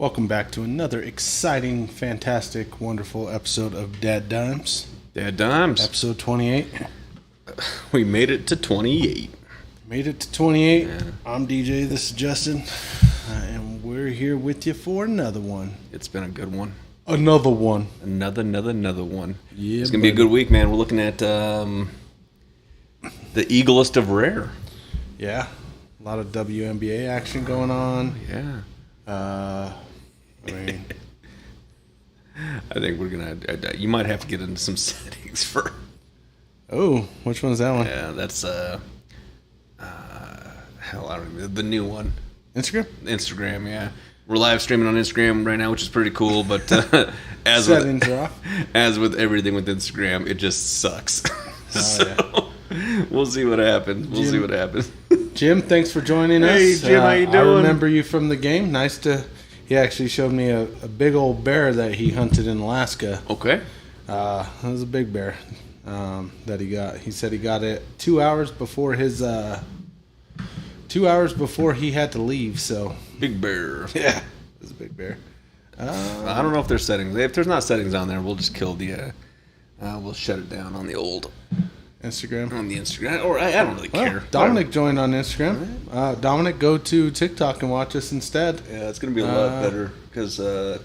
Welcome back to another exciting, fantastic, wonderful episode of DadDimes. DadDimes. Episode 28. We made it to 28. Made it to 28. Yeah. I'm DJ, this is Justin, and we're here with you for another one. It's been a good one. Another one. Another one. Yeah, it's going to be a good week, man. We're looking at the Eaglest of Rare. Yeah. A lot of WNBA action going on. Yeah. I mean, I think we're going to... You might have to get into some settings for... Oh, which one's that one? Yeah, that's... hell, I don't even... The new one. Instagram, yeah. We're live streaming on Instagram right now, which is pretty cool, but as with everything with Instagram, it just sucks. We'll see what happens. Jim, thanks for joining us. Hey, Jim, how you doing? I remember you from the game. Nice to... He actually showed me a big old bear that he hunted in Alaska. Okay. It was a big bear that he got. He said he got it 2 hours before his 2 hours before he had to leave. So big bear. Yeah, it was a big bear. I don't know if there's settings. If there's not settings on there, we'll just kill the. We'll shut it down on the old Instagram. On the Instagram, or I don't really care. Dominic joined on Instagram. Dominic, go to TikTok and watch us instead. Yeah, it's gonna be a lot better because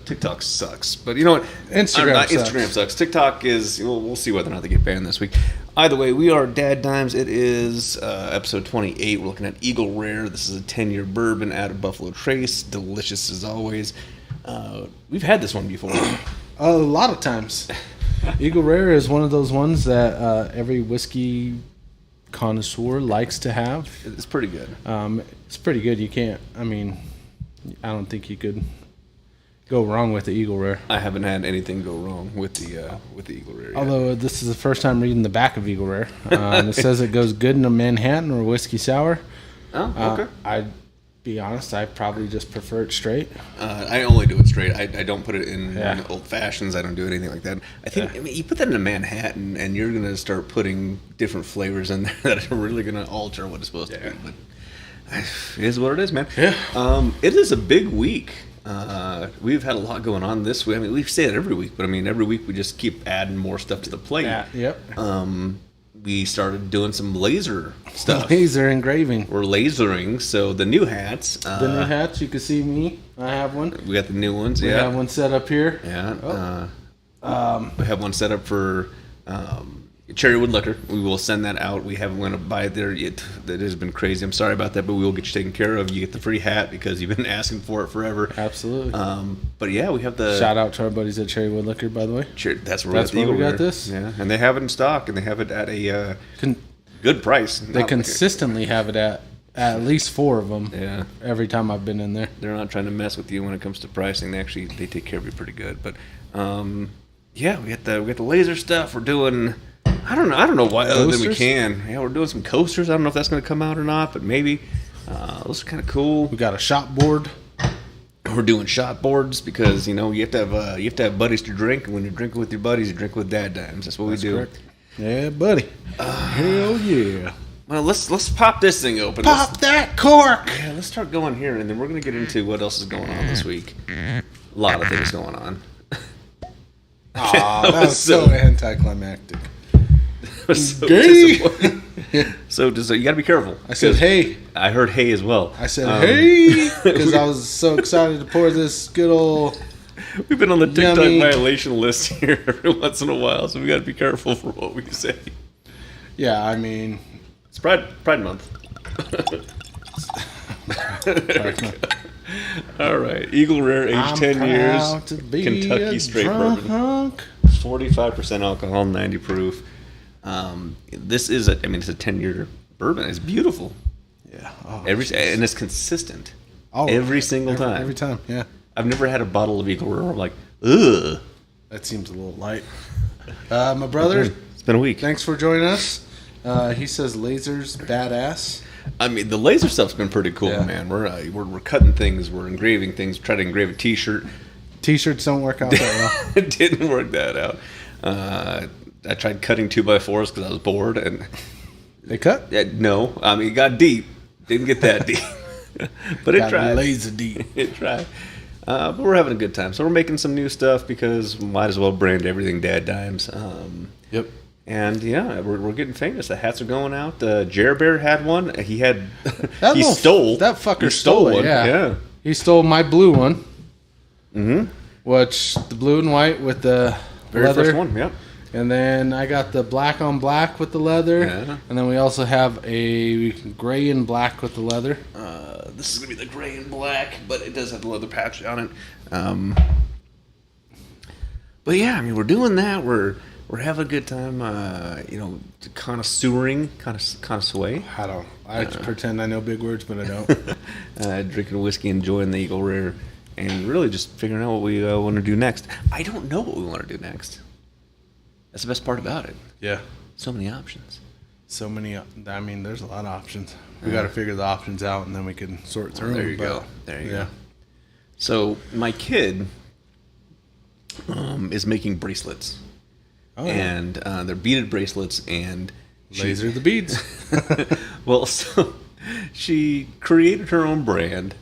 TikTok sucks. But you know what? Instagram sucks. TikTok is. We'll see whether or not they get banned this week. Either way, we are DadDimes. It is episode 28. We're looking at Eagle Rare. This is a 10-year bourbon out of Buffalo Trace. Delicious as always. We've had this one before. A lot of times. Eagle Rare is one of those ones that every whiskey connoisseur likes to have. It's pretty good. It's pretty good. You can't. I mean, I don't think you could go wrong with the Eagle Rare. I haven't had anything go wrong with the Eagle Rare yet. Although this is the first time reading the back of Eagle Rare. It says it goes good in a Manhattan or whiskey sour. Oh, okay. I'd be honest, I probably just prefer it straight. I only do it straight. I don't put it in old fashions. I don't do anything like that. I mean, you put that in a Manhattan, and you're going to start putting different flavors in there that are really going to alter what it's supposed to be. But it is what it is, man. Yeah. It is a big week. We've had a lot going on this week. I mean, we say it every week, but I mean, every week we just keep adding more stuff to the plate. Yeah. Yep. We started doing some laser stuff. Laser engraving. We're lasering, so the new hats. The new hats, you can see me. I have one. We got the new ones, We have one set up here. Yeah. We have one set up for Cherry Wood Liquor. We will send that out. We haven't went to buy it there yet. That has been crazy. I'm sorry about that, but we will get you taken care of. You get the free hat because you've been asking for it forever. Absolutely. But yeah, we have the... Shout out to our buddies at Cherry Wood Liquor, by the way. That's where we got this. Yeah, and they have it in stock, and they have it at a good price. They consistently have it at least 4 of them. Yeah. Every time I've been in there. They're not trying to mess with you when it comes to pricing. They take care of you pretty good. But yeah, we got the laser stuff. We're doing... I don't know why other than we can. Yeah, we're doing some coasters. I don't know if that's going to come out or not, but maybe. Those are kind of cool. We got a shot board. We're doing shot boards because you have to have buddies to drink, and when you're drinking with your buddies, you drink with DadDimes. That's what we do. Correct. Yeah, buddy. Hell yeah. Well, let's pop this thing open. Pop that cork. Yeah, let's start going here, and then we're going to get into what else is going on this week. A lot of things going on. Aw, that was so anticlimactic. So disappointing. So you got to be careful. I said, hey. I heard hey as well. I said, hey, because I was so excited to pour this good old... We've been on the TikTok violation list here every once in a while, so we got to be careful for what we say. Yeah, I mean... It's Pride Month. All right. Eagle Rare, aged 10 years. Kentucky straight bourbon. 45% alcohol, 90 proof. This is it's a 10-year bourbon. It's beautiful. Yeah. And it's consistent. Every single time. Every time, yeah. I've never had a bottle of Eagle Rare where I'm like, ugh. That seems a little light. My brother. It's been a week. Thanks for joining us. He says lasers badass. I mean, the laser stuff's been pretty cool, man. We're cutting things, we're engraving things, trying to engrave a T-shirt. T-shirts don't work out that well. It didn't work that out. I tried cutting 2x4s because I was bored, and they cut. No, I mean it got deep. Didn't get that deep, but it tried. Laser deep. It tried. But we're having a good time. So we're making some new stuff because we might as well brand everything DadDimes. Yep. And yeah, we're getting famous. The hats are going out. Jer Bear had one. He had That fucker stole it. one. Yeah. He stole my blue one. Mm-hmm. Which the blue and white with the Very leather. first one. Yep. And then I got the black on black with the leather. Yeah. And then we also have a gray and black with the leather. This is gonna be the gray and black, but it does have the leather patch on it. But yeah, I mean, we're doing that. We're having a good time. Connoisseuring. I pretend I know big words, but I don't. Drinking whiskey, enjoying the Eagle Rare, and really just figuring out what we want to do next. I don't know what we want to do next. That's the best part about it. Yeah. So many options. I mean, there's a lot of options. We got to figure the options out, and then we can sort through them. There you go. There you go. So my kid is making bracelets. Oh. And they're beaded bracelets, and laser the beads. Well, so she created her own brand,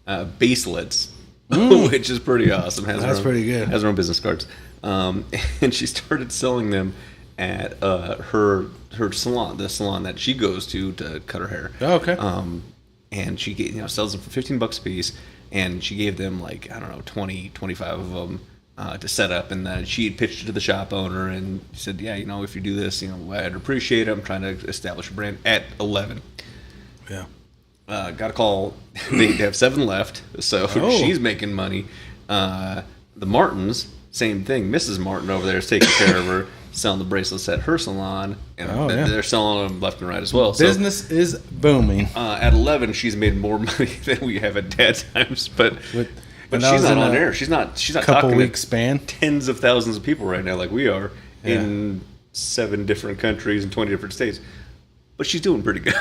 Baselets, which is pretty awesome. That's pretty good. Has her own business cards, and she started selling them at her salon, the salon that she goes to cut her hair. Oh, okay. And she sells them for $15 a piece, and she gave them 20, 25 of them. To set up, and she had pitched it to the shop owner and said, yeah, if you do this, I'd appreciate it. I'm trying to establish a brand at 11. Yeah. Got a call. They have 7 left, so she's making money. The Martins, same thing. Mrs. Martin over there is taking care of her, selling the bracelets at her salon, and they're selling them left and right as well. Business is booming. At 11, she's made more money than we have at DadDimes, but she's not on air. She's not couple weeks span. Tens of thousands of people right now, like we are, in 7 different countries and 20 different states. But she's doing pretty good.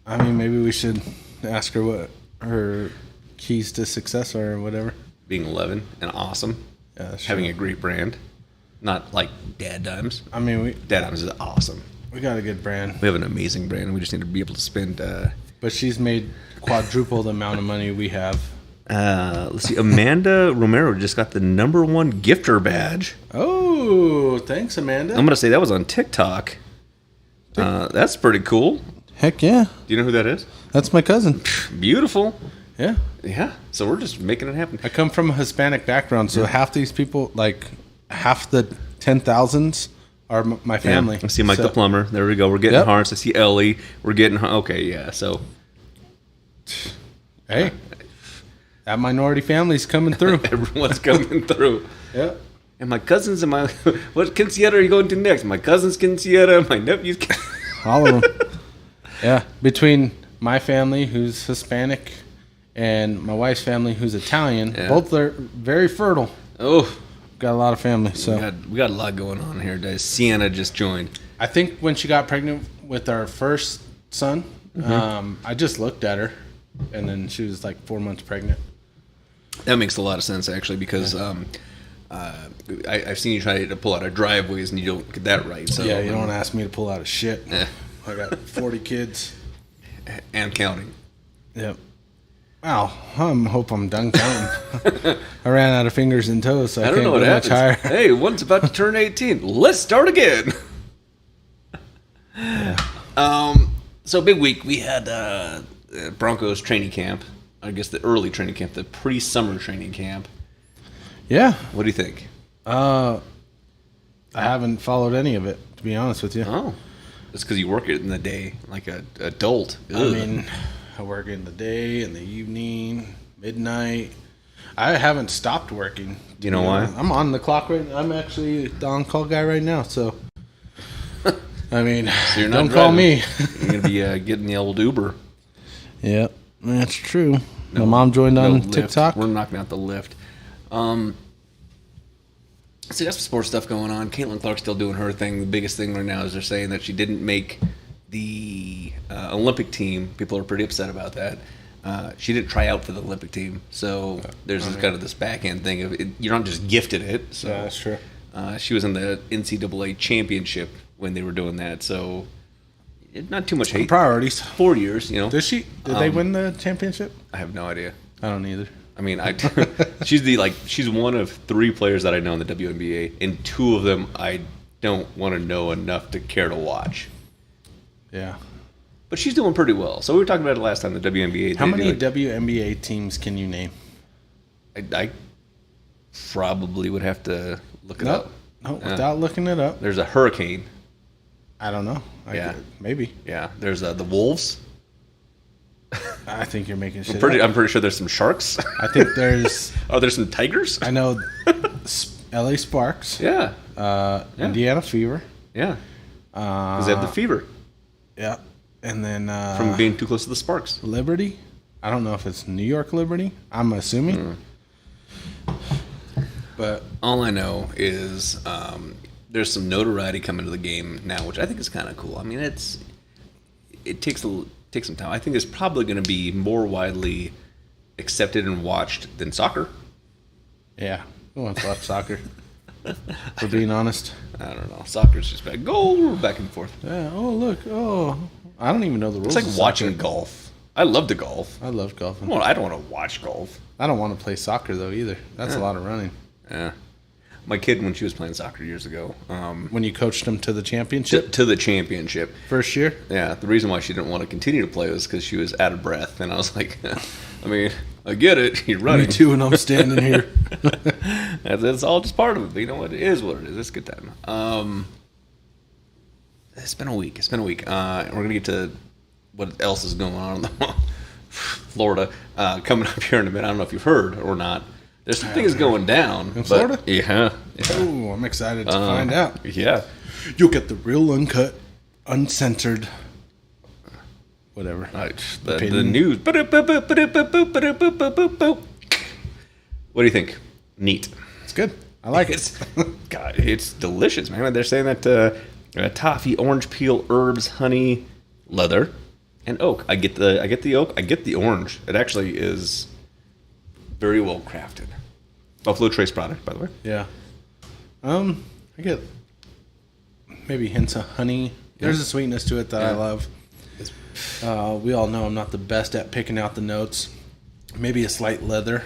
I mean, maybe we should ask her what her keys to success are or whatever. Being 11 and awesome. Yeah, having a great brand. Not like DadDimes. I mean, DadDimes is awesome. We got a good brand. We have an amazing brand. We just need to be able to spend. But she's made quadruple the amount of money we have. Let's see. Amanda Romero just got the #1 gifter badge. Oh, thanks, Amanda. I'm gonna say that was on TikTok. That's pretty cool. Heck yeah. Do you know who that is? That's my cousin. Beautiful. Yeah. Yeah. So we're just making it happen. I come from a Hispanic background, so half these people, half the 10,000s are my family. Yeah. I see Mike the plumber. There we go. We're getting Harness. I see Ellie. We're getting... Okay, yeah. So... Hey. That minority family's coming through. Everyone's coming through. Yeah. And my cousins and what quinceañera are you going to next? My cousin's quinceañera, my nephew's... All of them. Yeah. Between my family, who's Hispanic, and my wife's family, who's Italian, both are very fertile. Oh. Got a lot of family. So we got a lot going on here, guys. Sienna just joined. I think when she got pregnant with our first son, I just looked at her, and then she was 4 months pregnant. That makes a lot of sense, actually, because I've seen you try to pull out our driveways, and you don't get that right. So yeah, you don't ask me to pull out of shit. I got 40 kids. And counting. Yep. Wow, I hope I'm done counting. I ran out of fingers and toes, so I can't go much higher. Hey, one's about to turn 18. Let's start again. So big week. We had Broncos training camp. I guess the early training camp, the pre-summer training camp. Yeah. What do you think? I haven't followed any of it, to be honest with you. Oh. It's because you work it in the day, like an adult. Ugh. I mean, I work in the day, in the evening, midnight. I haven't stopped working. You know why? I'm on the clock right now. I'm actually the on-call guy right now, so... I mean, so don't call me. You're going to be getting the old Uber. Yep, that's true. My mom joined on TikTok. We're knocking out the lift. So that's some sports stuff going on. Caitlin Clark's still doing her thing. The biggest thing right now is they're saying that she didn't make the Olympic team. People are pretty upset about that. She didn't try out for the Olympic team. So there's kind of this back end thing of you're not just gifted it. So, yeah, that's true. She was in the NCAA championship when they were doing that. So not too much hate. Priorities. 4 years, Did they win the championship? I have no idea. I don't either. I mean, she's one of 3 players that I know in the WNBA, and 2 of them I don't want to know enough to care to watch. Yeah. But she's doing pretty well. So we were talking about it last time, the WNBA. How many WNBA teams can you name? I probably would have to look it up. No, without looking it up. There's a Hurricane. I don't know. Maybe. Yeah. There's the Wolves. I think you're making shit I'm pretty sure there's some Sharks. I think there's... there's some Tigers? I know LA Sparks. Yeah. Indiana Fever. Yeah. Because they have the fever. Yeah. And then... from being too close to the Sparks. Liberty. I don't know if it's New York Liberty. I'm assuming. But all I know is there's some notoriety coming to the game now, which I think is kind of cool. I mean, it takes some time. I think it's probably going to be more widely accepted and watched than soccer. Yeah, who wants to watch soccer? For being honest, I don't know. Soccer's just back and forth. Yeah. Oh look. Oh, I don't even know the rules. It's like watching golf. I love to golf. I love golfing. Well, I don't want to watch golf. I don't want to play soccer though either. That's a lot of running. Yeah. My kid, when she was playing soccer years ago, when you coached them to the championship, to the championship, first year. Yeah. The reason why she didn't want to continue to play was because she was out of breath, and I was like, I mean, I get it. You're running. Me too, and I'm standing here. That's all just part of it. But you know what? It is what it is. It's a good time. It's been a week. We're gonna get to what else is going on in Florida coming up here in a minute. I don't know if you've heard or not. There's some things going down in Florida. Yeah. Oh, I'm excited to find out. Yeah. You'll get the real, uncut, uncensored, whatever. The news. What do you think? Neat. It's good. I like it. God, it's delicious, man. They're saying that toffee, orange peel, herbs, honey, leather, and oak. I get the oak. I get the orange. It actually is very well crafted. Buffalo Trace product, by the way. Yeah. I get maybe hints of honey. Yeah. There's a sweetness to it that I love. We all know I'm not the best at picking out the notes. Maybe a slight leather.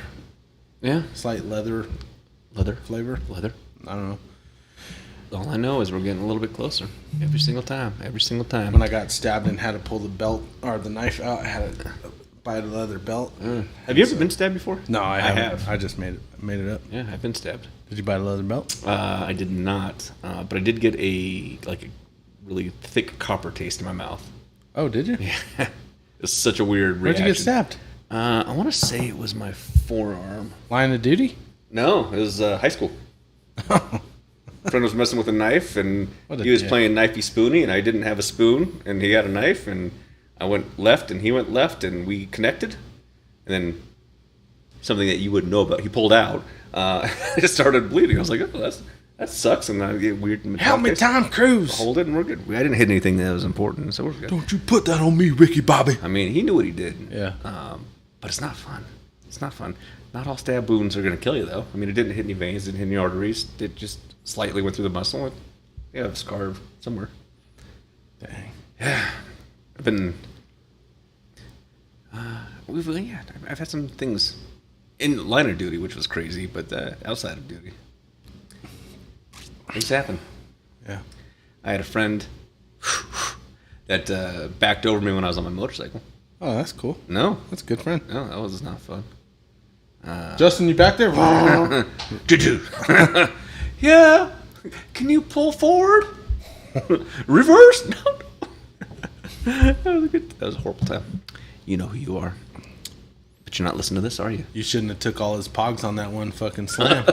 Yeah. Slight leather flavor. Leather. I don't know. All I know is we're getting a little bit closer every single time. When I got stabbed and had to pull the belt or the knife out, I had to buy the leather belt. Have you ever been stabbed before? No, I haven't. I just made it up. Yeah, I've been stabbed. Did you buy the leather belt? I did not, but I did get a really thick copper taste in my mouth. Oh, did you? Yeah. It's such a weird reaction. Where'd you get stabbed? I want to say it was my forearm. Line of duty? No, it was high school. Friend was messing with a knife, and he was playing knifey spoony, and I didn't have a spoon, and he had a knife, and I went left, and he went left, and we connected. And then something that you wouldn't know about, he pulled out. It just started bleeding. I was like, oh, that sucks. And I get weird. Help me, Tom Cruise. Hold it, and we're good. I didn't hit anything that was important, so we're good. Don't you put that on me, Ricky Bobby. I mean, he knew what he did. Yeah. But it's not fun. It's not fun. Not all stab wounds are going to kill you, though. I mean, it didn't hit any veins, didn't hit any arteries. It just slightly went through the muscle. Yeah, a scar somewhere. Dang. Yeah. I've been... I've had some things in line of duty, which was crazy, but outside of duty, things happen. Yeah. I had a friend that backed over me when I was on my motorcycle. Oh, that's cool. No. That's a good friend. No, that was not fun. Justin, you back there? Yeah. Can you pull forward? Reverse? No. That was a horrible time. You know who you are. But you're not listening to this, are you? You shouldn't have took all his pogs on that one fucking slam.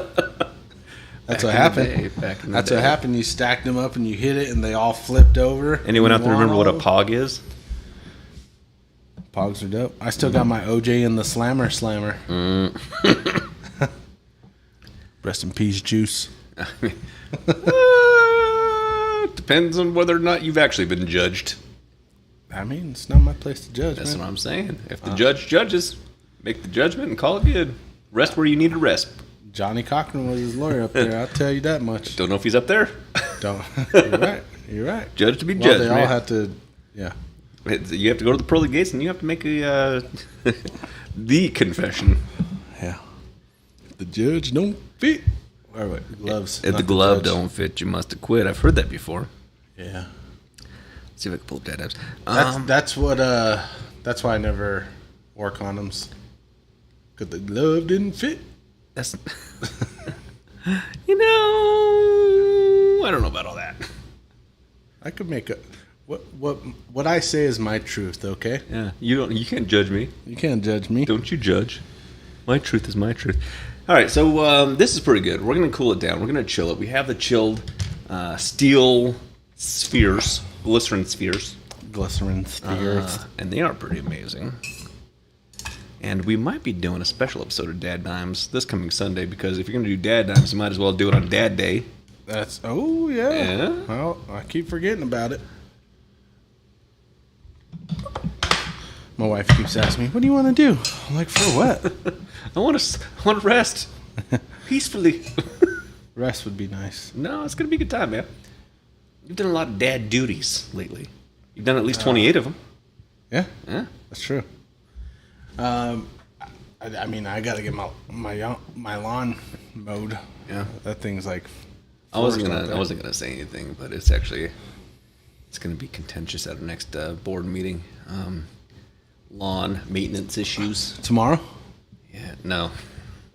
That's what happened. That's what happened. You stacked them up and you hit it and they all flipped over. Anyone out there remember what a pog is? Pogs are dope. I still got my OJ in the slammer. Rest in peace, Juice. Depends on whether or not you've actually been judged. I mean, it's not my place to judge. That's what I'm saying. If the judge judges, make the judgment and call it good. Rest where you need to rest. Johnny Cochran was his lawyer up there. I'll tell you that much. Don't know if he's up there. Don't. You're right. Judge to be judged. They all have to. Yeah. You have to go to the pearly gates and you have to make a the confession. Yeah. If the judge don't fit. Or what? Gloves. If the glove don't fit, you must have quit. I've heard that before. Yeah. Let's see if I can pull up DadDimes. That's why I never wore condoms. Because the glove didn't fit. That's... I don't know about all that. I could make a... What I say is my truth, okay? Yeah. You can't judge me. You can't judge me. Don't you judge. My truth is my truth. All right, so this is pretty good. We're going to cool it down. We're going to chill it. We have the chilled steel spheres, glycerin spheres. And they are pretty amazing. And we might be doing a special episode of DadDimes this coming Sunday, because if you're going to do DadDimes, you might as well do it on Dad Day. Oh, yeah. Well, I keep forgetting about it. My wife keeps asking me, what do you want to do? I'm like, for what? I want to rest peacefully. Rest would be nice. No, it's going to be a good time, man. You've done a lot of dad duties lately. You've done at least 28 of them. Yeah. Yeah. That's true. I mean, I got to get my lawn mowed. Yeah. That thing's like... I wasn't gonna say anything, but it's gonna be contentious at our next board meeting. Lawn maintenance issues tomorrow. Yeah, no,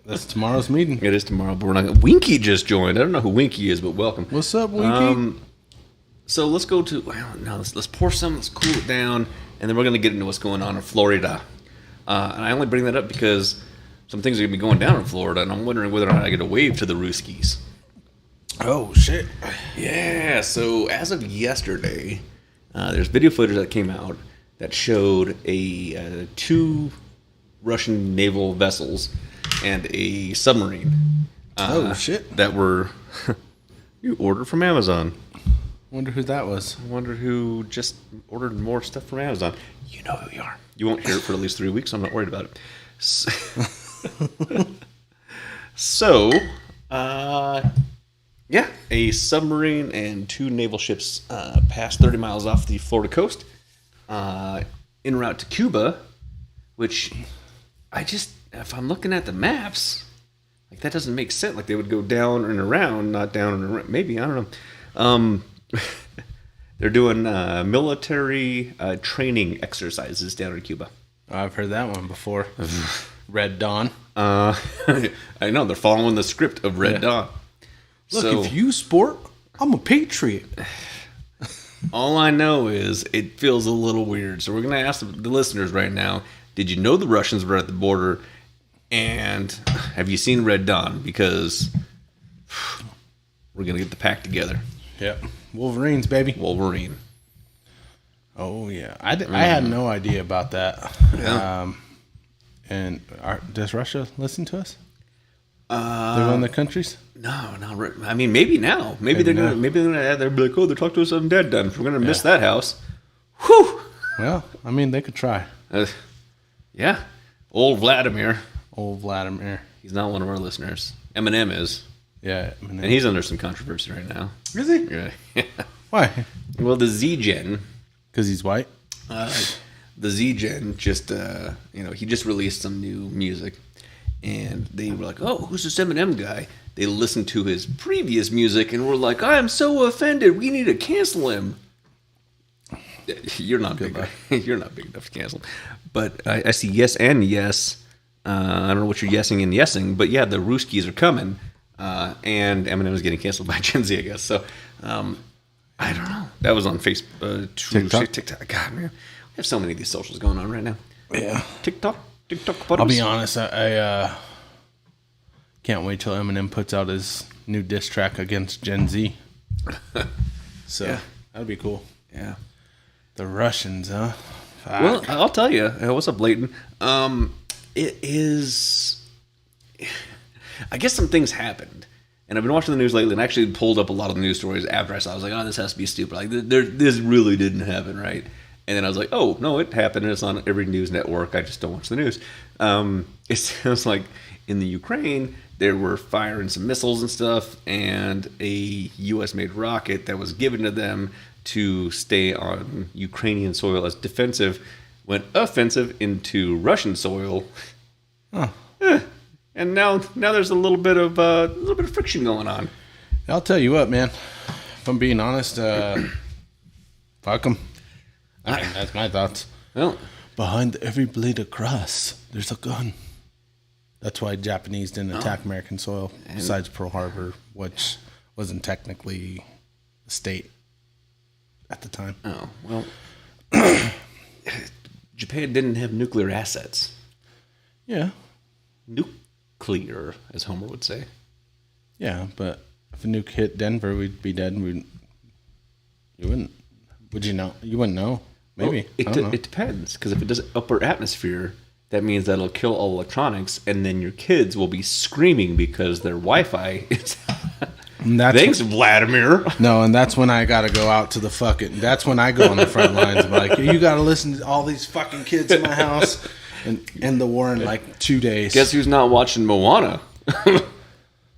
that's tomorrow's meeting. It is tomorrow, but we're not. Winky just joined. I don't know who Winky is, but welcome. What's up, Winky? So let's go to. Well, no, let's pour some. Let's cool it down, and then we're gonna get into what's going on in Florida. And I only bring that up because some things are gonna be going down in Florida, and I'm wondering whether or not I get a wave to the Rooskies. Oh, shit. Yeah, so as of yesterday, there's video footage that came out that showed two Russian naval vessels and a submarine. Oh, shit. That were you ordered from Amazon. Wonder who that was. I wonder who just ordered more stuff from Amazon. You know who you are. You won't hear it for at least 3 weeks, so I'm not worried about it. So yeah, a submarine and two naval ships passed 30 miles off the Florida coast en route to Cuba, which if I'm looking at the maps, like that doesn't make sense. Like they would go down and around, not down and around. Maybe, I don't know. They're doing military training exercises down in Cuba. I've heard that one before. Red Dawn. I know, they're following the script of Red Dawn. Look, if you sport, I'm a patriot. All I know is it feels a little weird. So we're going to ask the listeners right now, did you know the Russians were at the border? And have you seen Red Dawn? Because we're going to get the pack together. Yep. Wolverines, baby. Wolverine. Oh, yeah. I had no idea about that. Yeah. And does Russia listen to us? They're one of the countries? No. I mean, maybe now. Maybe they're gonna be like, oh, they're talking to us on DadDimes. We're gonna miss that house. Whew. Well, I mean, they could try. Yeah. Old Vladimir. He's not one of our listeners. Eminem is. Yeah. And he's under some controversy right now. Is he? Yeah. Why? Well, the Z-Gen. Because he's white? The Z-Gen just, he just released some new music. And they were like, oh, who's this Eminem guy? They listened to his previous music and were like, I'm so offended. We need to cancel him. You're not big enough to cancel. But I see yes and yes. I don't know what you're yesing and yesing. But yeah, the Rooskies are coming. And Eminem is getting canceled by Gen Z, I guess. So, I don't know. That was on Facebook. TikTok. God, man. We have so many of these socials going on right now. Yeah. TikTok. I'll be honest, I can't wait till Eminem puts out his new diss track against Gen Z. So that'll be cool. Yeah. The Russians, huh? Fuck. Well, I'll tell you. What's up, Leighton? It is... I guess some things happened. And I've been watching the news lately and actually pulled up a lot of the news stories after I saw it. I was like, oh, this has to be stupid. Like, this really didn't happen, right? And then I was like, oh, no, it happened, and it's on every news network. I just don't watch the news. It sounds like in the Ukraine, they were firing some missiles and stuff, and a U.S.-made rocket that was given to them to stay on Ukrainian soil as defensive went offensive into Russian soil. Huh. And now there's a little bit of friction going on. I'll tell you what, man. If I'm being honest, fuck them. That's my thoughts. Well, behind every blade of grass, there's a gun. That's why Japanese didn't attack American soil, besides Pearl Harbor, which wasn't technically a state at the time. Oh, well, Japan didn't have nuclear assets. Yeah. Nuclear, as Homer would say. Yeah, but if a nuke hit Denver, we'd be dead. You wouldn't. Would you know? You wouldn't know. Maybe. Well, it depends, because if it does upper atmosphere, that means that it'll kill all electronics, and then your kids will be screaming because their Wi-Fi is... Thanks, Vladimir. No, and that's when I got to go out to the fucking... That's when I go on the front lines and be like, you got to listen to all these fucking kids in my house and end the war in like 2 days. Guess who's not watching Moana?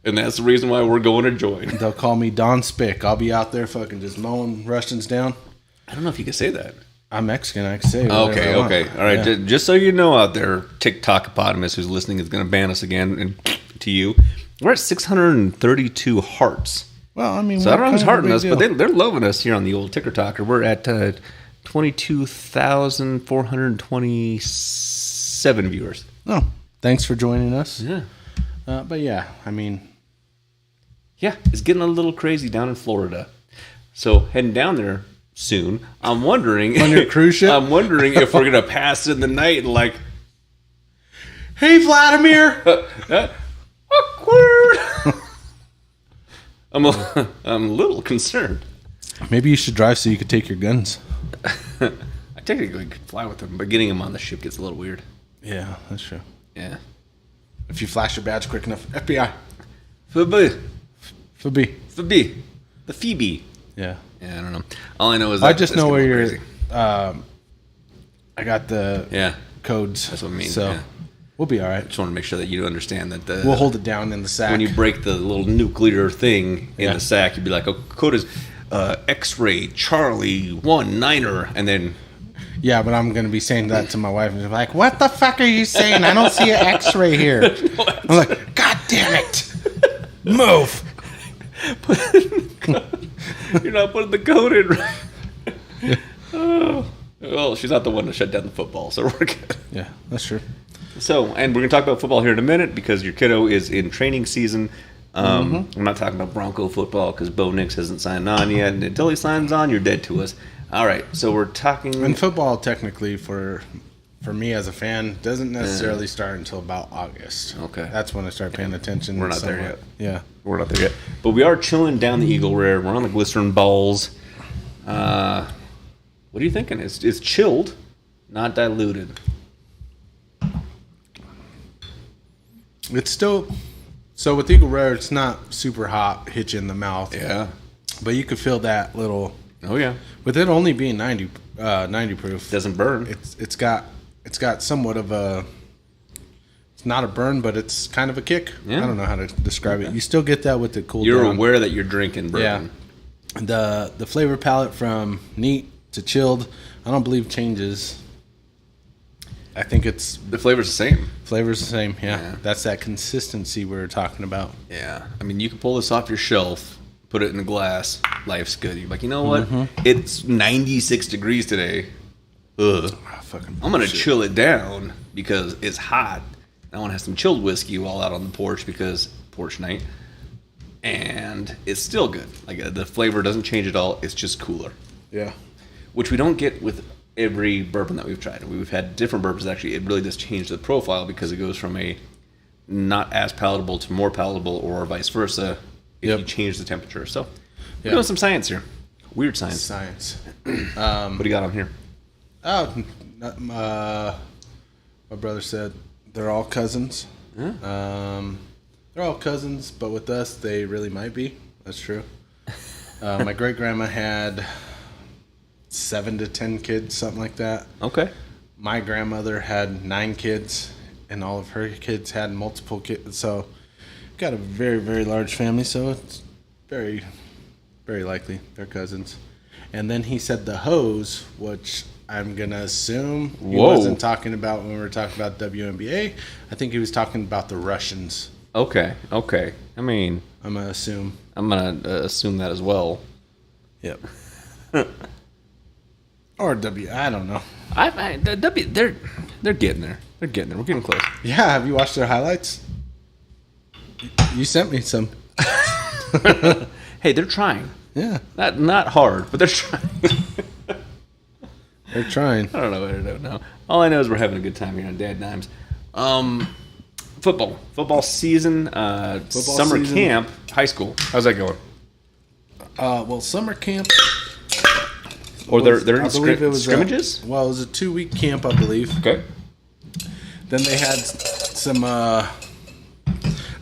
And that's the reason why we're going to join. They'll call me Don Spick. I'll be out there fucking just mowing Russians down. I don't know if you can say that. I'm Mexican. I can say it. Okay. All right. Yeah. Just so you know out there, TikTok-opotamus who's listening is going to ban us again and to you. We're at 632 hearts. Well, I mean... So I don't know who's hearting us, but they're loving us here on the old TikToker. We're at 22,427 viewers. Oh, thanks for joining us. Yeah. But yeah, I mean... Yeah, it's getting a little crazy down in Florida. So heading down there soon. I'm wondering... On your cruise ship? I'm wondering if we're going to pass in the night and like... Hey, Vladimir! Awkward! I'm a little concerned. Maybe you should drive so you could take your guns. I technically could fly with them, but getting them on the ship gets a little weird. Yeah, that's true. Yeah. If you flash your badge quick enough. FBI. Phoebe. The Phoebe. Yeah. Yeah, I don't know. All I know is I just know where you're... crazy. I got the codes. That's what I mean. So we'll be all right. Just want to make sure that you understand that we'll hold it down in the sack. When you break the little nuclear thing in the sack, you'd be like, oh, code is X-ray Charlie 19er, and then... Yeah, but I'm going to be saying that to my wife, and she's like, what the fuck are you saying? I don't see an X-ray here. I'm like, God damn it. Move. You're not putting the code in right. Oh. Well, she's not the one to shut down the football, so we're good. Yeah, that's true. So, and we're going to talk about football here in a minute because your kiddo is in training season. I'm not talking about Bronco football because Bo Nix hasn't signed on yet. And until he signs on, you're dead to us. All right, so we're talking... And football, technically, for me as a fan, doesn't necessarily start until about August. Okay. That's when I start paying attention. We're not there yet. Yeah. We're not there yet. But we are chilling down the Eagle Rare. We're on the glycerin balls. What are you thinking? It's chilled, not diluted. It's still... So with Eagle Rare, it's not super hot, hit you in the mouth. Yeah. But you could feel that little... Oh, yeah. With it only being 90 proof. Doesn't burn. It's got somewhat of a... It's not a burn, but it's kind of a kick. Yeah. I don't know how to describe it. You still get that with the cool You're down. aware that you're drinking bourbon. Yeah. The flavor palette from neat to chilled, I don't believe changes. I think it's... The flavor's the same. Flavor's the same, yeah. That's that consistency we were talking about. Yeah. I mean, you can pull this off your shelf, put it in a glass, life's good. You're like, you know what? It's 96 degrees today. Ugh. I'm going to chill it down because it's hot. I want to have some chilled whiskey while out on the porch because porch night. And it's still good. Like the flavor doesn't change at all. It's just cooler. Yeah. Which we don't get with every bourbon that we've tried. We've had different bourbons. Actually, it really does change the profile because it goes from a not as palatable to more palatable or vice versa if you change the temperature. So we're doing some science here. Weird science. What do you got on here? Oh, my brother said they're all cousins. They're all cousins, but with us, they really might be. That's true. My great grandma had 7 to 10 kids, something like that. Okay. My grandmother had 9 kids, and all of her kids had multiple kids. So, got a very, very large family. So it's very, very likely they're cousins. And then he said the hose, which I'm going to assume he Whoa. wasn't talking about when we were talking about WNBA. I think he was talking about the Russians. Okay. I mean, I'm going to assume. I'm going to assume that as well. Yep. Or I don't know. They're getting there. They're getting there. We're getting close. Yeah, have you watched their highlights? You sent me some. Hey, they're trying. Yeah. Not hard, but they're trying. They're trying. I don't know. All I know is we're having a good time here on DadDimes. Football season, summer season. camp, high school. How's that going? Well, summer camp. Or they're in I believe it was scrimmages? it was a 2-week camp, I believe. Okay. Then they had some.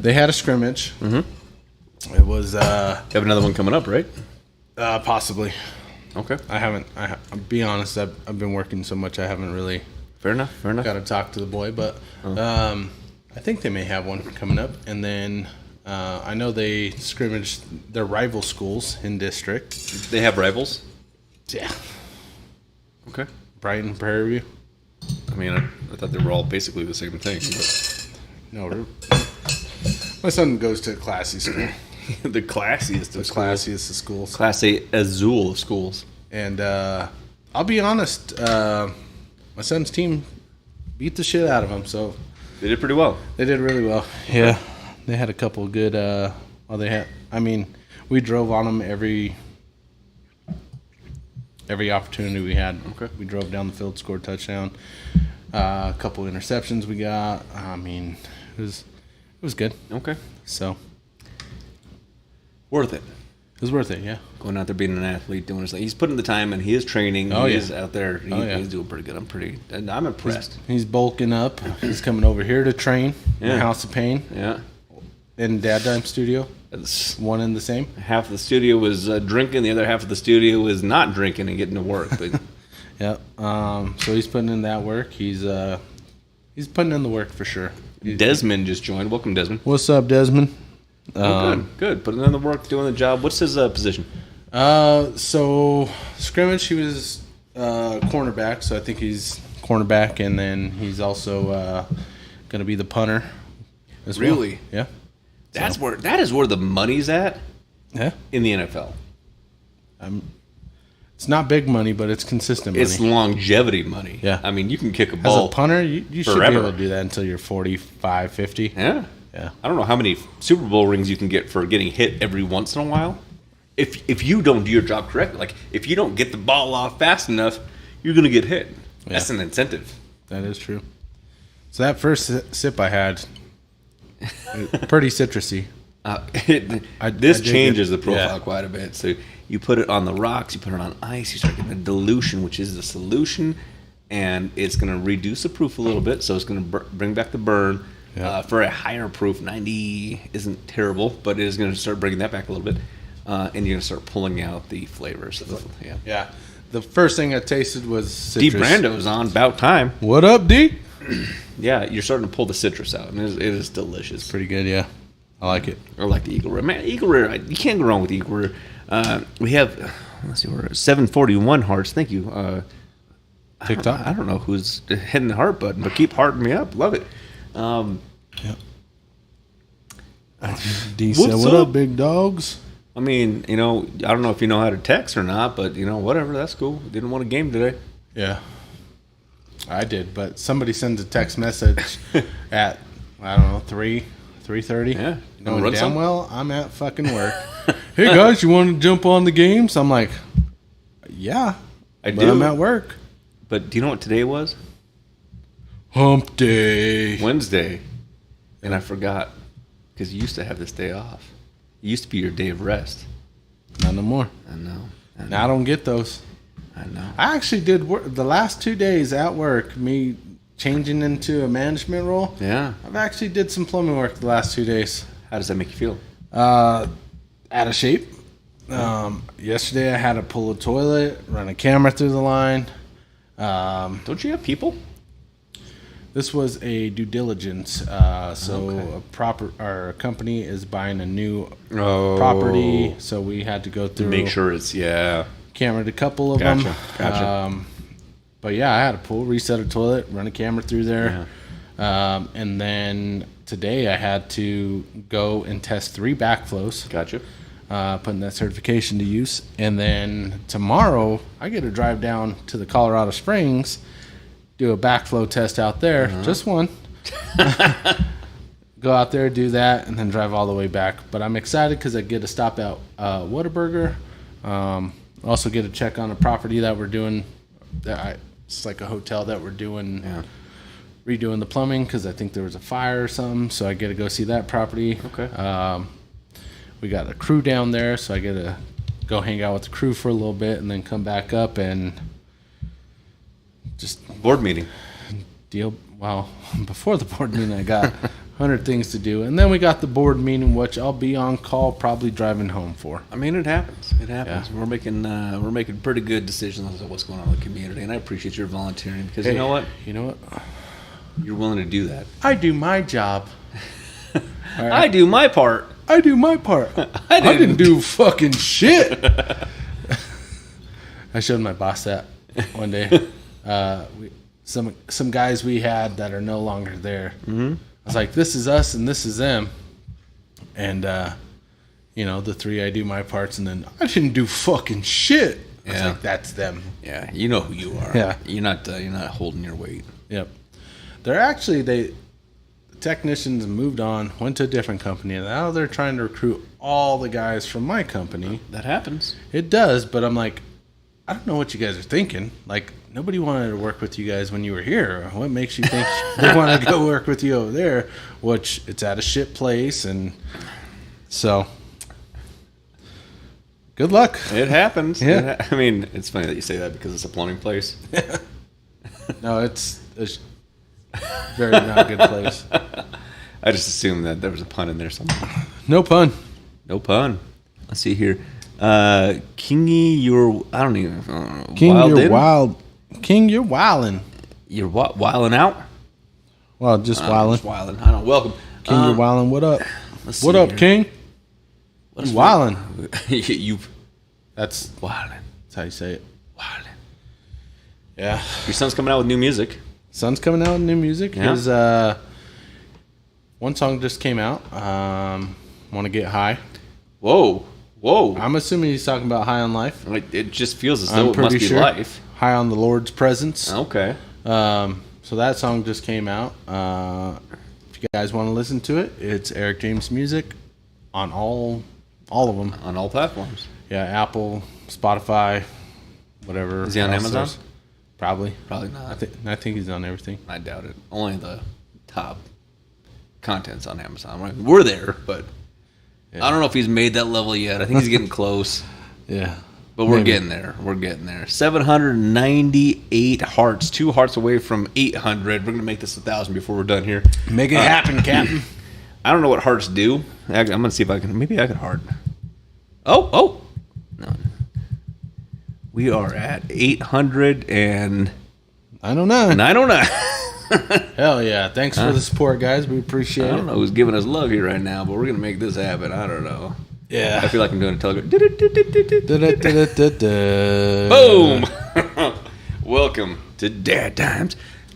They had a scrimmage. Mm-hmm. It was. You have another one coming up, right? Possibly. Okay. I'll be honest. I've been working so much. I haven't really. Fair enough. Got to talk to the boy, but I think they may have one coming up. And then I know they scrimmaged their rival schools in district. They have rivals? Yeah. Okay. Brighton, Prairie View. I mean, I thought they were all basically the same thing. But. No, my son goes to a classy school. The classiest of Classiest of schools. Class A Azul of schools. And I'll be honest, my son's team beat the shit out of them, so They did pretty well. they did really well. Yeah, they had a couple of good. We drove on them every opportunity we had. Okay. We drove down the field, scored a touchdown. A couple interceptions we got. I mean, it was good. Okay. So Worth it. it was worth it. Yeah. Going out there being an athlete, doing his thing. He's putting the time in. He is training. Oh, he yeah. is out there. He's doing pretty good. I'm impressed. He's bulking up. He's coming over here to train in Yeah. House of Pain Yeah. in DadDimes studio. It's, One and the same. half of the studio was drinking. The other half of the studio was not drinking and getting to work. But Yep. So he's putting in that work. He's putting in the work for sure. Desmond just joined. Welcome, Desmond. What's up, Desmond? Good. Putting in the work, doing the job. What's his position? So scrimmage, he was cornerback. So I think he's cornerback, and then he's also going to be the punter as well. Really? Yeah. That is where the money's at Yeah. in the NFL. It's not big money, but it's consistent money. It's longevity money. Yeah. I mean, you can kick a As ball. a punter, you should be forever. able to do that until you're 45, 50. Yeah. Yeah. I don't know how many Super Bowl rings you can get for getting hit every once in a while. If you don't do your job correctly, like if you don't get the ball off fast enough, you're going to get hit. Yeah. That's an incentive. That is true. So that first sip I had, pretty citrusy. This dig changes it. the profile Yeah. quite a bit. So you put it on the rocks, you put it on ice, you start getting a dilution, which is the solution, and it's going to reduce the proof a little bit. So it's going to bring back the burn. Yeah. For a higher proof, 90 isn't terrible, but it is going to start bringing that back a little bit. And you're going to start pulling out the flavors. Yeah. Yeah. The first thing I tasted was citrus. D. Brando's on, about time. What up, D? Yeah, you're starting to pull the citrus out, and it is delicious. Pretty good, yeah. I like it. I like the Eagle Rare. Man, Eagle Rare, you can't go wrong with Eagle Rare. We have, let's see, we're at 741 hearts. Thank you. TikTok? I don't know who's hitting the heart button, but keep hearting me up. Love it. Yeah. D said, What's what up, up? big dogs? I mean, I don't know if you know how to text or not, but, whatever. That's cool. Didn't want a game today. Yeah. I did, but somebody sends a text message at, I don't know, 3:30. Yeah. Knowing Run damn some? well I'm at fucking work. Hey, guys, you want to jump on the games? I'm like, yeah. I but do. I'm at work. But do you know what today was? Hump day. Wednesday. And I forgot, because you used to have this day off. It used to be your day of rest. Not no more. I know. Now I don't get those. I know. I actually did work the last 2 days at work, me changing into a management role. Yeah. I've actually did some plumbing work the last 2 days. How does that make you feel? Out of shape. Yesterday I had to pull a toilet, run a camera through the line. Don't you have people? This was a due diligence. Our company is buying a new property, so we had to go through. Make sure it's, Cameraed a couple of them. Gotcha. But yeah, I had a pool, reset a toilet, run a camera through there. Yeah. And then today I had to go and test 3 backflows. Gotcha. Putting that certification to use. And then tomorrow I get to drive down to the Colorado Springs, do a backflow test out there. Just one. Go out there, do that, and then drive all the way back. But I'm excited because I get to stop at Whataburger. Also get to check on a property that we're doing. It's like a hotel that we're doing, redoing the plumbing because I think there was a fire or something. So I get to go see that property. Okay. We got a crew down there, so I get to go hang out with the crew for a little bit and then come back up and just board meeting. Well, before the board meeting, I got 100 things to do. And then we got the board meeting, which I'll be on call probably driving home for. I mean, it happens. It happens. Yeah. We're making pretty good decisions on what's going on in the community, and I appreciate your volunteering because you know what? You're willing to do that. I do my job. Right. I do my part. I do my part. I didn't do fucking shit. I showed my boss that one day. Some guys we had that are no longer there. Mm-hmm. I was like, this is us and this is them. And, the 3 I do my parts, and then I didn't do fucking shit. I was like, that's them. Yeah, you know who you are. Yeah. You're not holding your weight. Yep. The technicians moved on, went to a different company, and now they're trying to recruit all the guys from my company. That happens. It does, but I'm like, I don't know what you guys are thinking. Like, nobody wanted to work with you guys when you were here. What makes you think they want to go work with you over there? Which, it's at a shit place, and so good luck. It happens. Yeah. I mean, it's funny that you say that because it's a plumbing place. No, it's a very not good place. I just assumed that there was a pun in there somewhere. No pun. No pun. Let's see here. Kingy, I don't know. King, you're wild. King, you're wildin'. You're what? Wildin' out? Well, just wildin'. Just wildin'. I don't know. Welcome. King, you're wildin'. What up? What up, here. King? You wildin'. That's wildin'. That's how you say it. Wildin'. Yeah. Your son's coming out with new music. Son's coming out with new music. Yeah. His one song just came out. Want to get high. Whoa. I'm assuming he's talking about high on life. It just feels as though it must be life. High on the Lord's presence. Okay. So that song just came out. If you guys want to listen to it, it's Eric James Music on all of them. On all platforms. Yeah, Apple, Spotify, whatever. Is he on Amazon? Probably not. I think he's on everything. I doubt it. Only the top content's on Amazon. We're there, but I don't know if he's made that level yet. I think he's getting close. Yeah. But we're getting there. 798 hearts. 2 hearts away from 800. We're going to make this 1,000 before we're done here. Make it happen, Captain. I don't know what hearts do. I'm going to see if I can. Maybe I can heart. Oh. No. We are at 800 and 909. 909. Hell yeah. Thanks for the support, guys. We appreciate it. I don't know who's giving us love here right now, but we're going to make this happen. I don't know. Yeah. I feel like I'm doing a telegram. Boom. Welcome to DadDimes.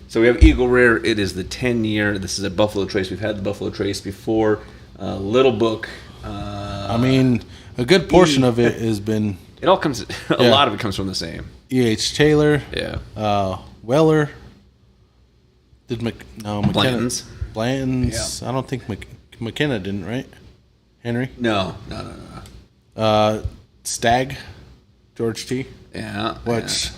So we have Eagle Rare. It is the 10-year. This is a Buffalo Trace. We've had the Buffalo Trace before. Little Book. I mean, a good portion of it has been... It all comes... A lot of it comes from the same. E.H. Taylor. Yeah. Weller. McKenna. Blanton's. Yeah. I don't think McKenna didn't, right? Henry? No. Stag. George T. Yeah. Which...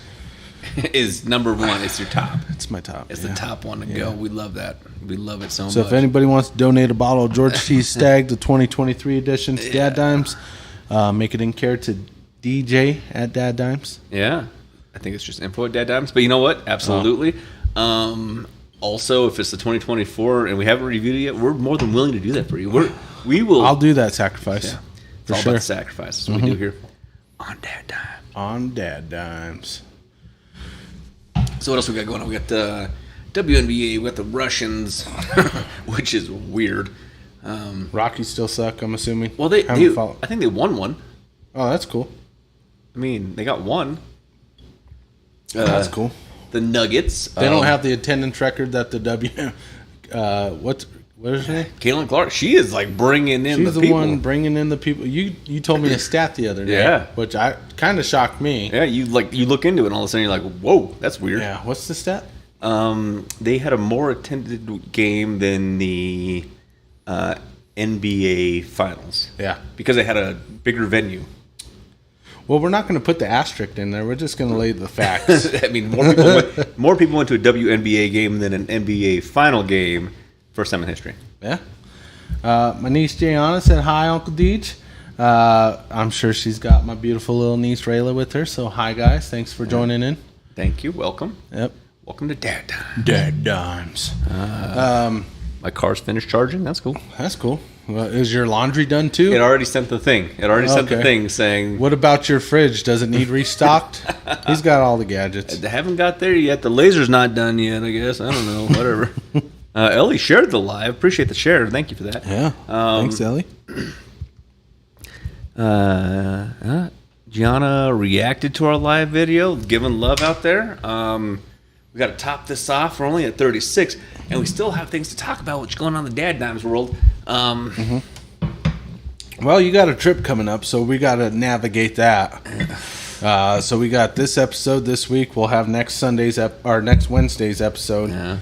is number one. It's your top. It's my top. It's the top one to go. We love that. We love it so much. So if anybody wants to donate a bottle of George T. Stag, the 2023 edition to DadDimes, make it in care to DJ at DadDimes. Yeah. I think it's just info at DadDimes. But you know what? Absolutely. Also, if it's the 2024 and we haven't reviewed it yet, we're more than willing to do that for you. We will. I'll do that sacrifice. Yeah. It's all about the sacrifice. That's what we do here on DadDimes. On DadDimes. So what else we got going on? We got the WNBA. We got the Russians, which is weird. Rockies still suck, I'm assuming. Well, I think they won one. Oh, that's cool. I mean, they got one. That's cool. the Nuggets. They don't have the attendance record that the what is her name? Caitlin Clark. She is like bringing in She's the people. one bringing in the people. You told me a stat the other day, Yeah. which I kind of shocked me. Yeah, you look into it and all of a sudden you're like, whoa, that's weird. Yeah, what's the stat? They had a more attended game than the NBA Finals. Yeah. Because they had a bigger venue. Well, we're not going to put the asterisk in there. We're just going to lay the facts. I mean, more people went to a WNBA game than an NBA Final game. First time in history. Yeah. My niece Jayana said, hi, Uncle Deej. I'm sure she's got my beautiful little niece Rayla with her. So, hi, guys. Thanks for joining in. Thank you. Welcome. Yep. Welcome to DadDimes. DadDimes. My car's finished charging. That's cool. That's cool. Well, is your laundry done too? It already sent the thing. Sent the thing saying... What about your fridge? Does it need restocked? He's got all the gadgets. I haven't got there yet. The laser's not done yet, I guess. I don't know. Whatever. Ellie shared the live. Appreciate the share. Thank you for that. Yeah. Thanks, Ellie. Gianna reacted to our live video, giving love out there. We got to top this off. We're only at 36, and we still have things to talk about, what's going on in the DadDimes world. Well, you got a trip coming up, so we got to navigate that. So we got this episode this week. We'll have next Wednesday's episode. Yeah.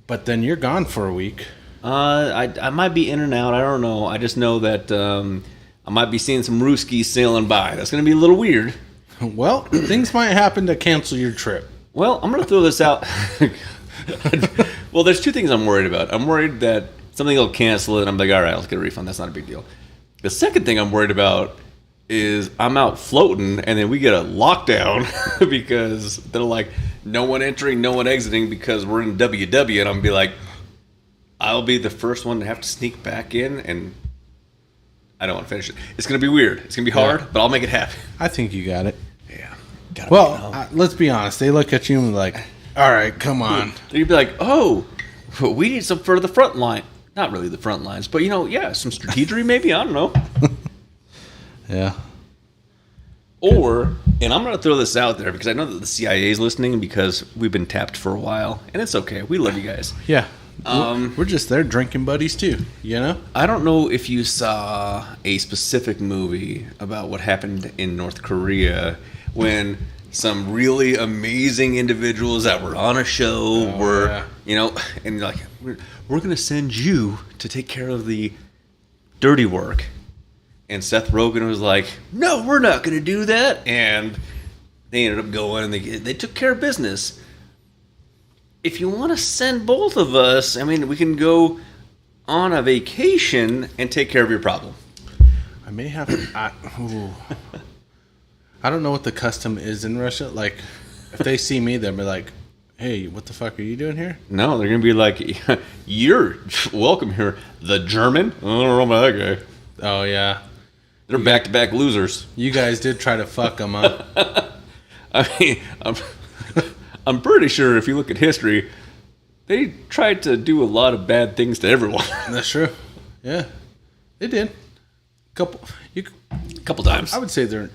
But then you're gone for a week. I might be in and out. I don't know. I just know that I might be seeing some Rooskies sailing by. That's going to be a little weird. Well, things might happen to cancel your trip. Well, I'm going to throw this out. Well, there's two things I'm worried about. I'm worried that something will cancel it, and I'm like, all right, let's get a refund. That's not a big deal. The second thing I'm worried about is I'm out floating, and then we get a lockdown because they're like, no one entering, no one exiting because we're in WW, and I'm going to be like, I'll be the first one to have to sneak back in, and I don't want to finish it. It's going to be weird. It's going to be hard, but I'll make it happen. I think you got it. Yeah. Well, let's be honest. They look at you and like, all right, come on. You'd be like, oh, we need some for the front line. Not really the front lines, but, some strategery maybe. I don't know. Yeah. Or, and I'm going to throw this out there because I know that the CIA is listening because we've been tapped for a while, and it's okay. We love you guys. Yeah. We're just there drinking buddies too, I don't know if you saw a specific movie about what happened in North Korea when some really amazing individuals that were on a show and like, we're going to send you to take care of the dirty work. And Seth Rogen was like, no, we're not going to do that. And they ended up going and they took care of business. If you want to send both of us, I mean, we can go on a vacation and take care of your problem. I may have to... I don't know what the custom is in Russia. Like, if they see me, they'll be like, hey, what the fuck are you doing here? No, they're going to be like, you're welcome here. The German? I don't know about that guy. Oh, yeah. They're back-to-back losers. You guys did try to fuck them, huh? I mean, I'm pretty sure if you look at history, they tried to do a lot of bad things to everyone. That's true. Yeah, they did. Couple times. I would say they're a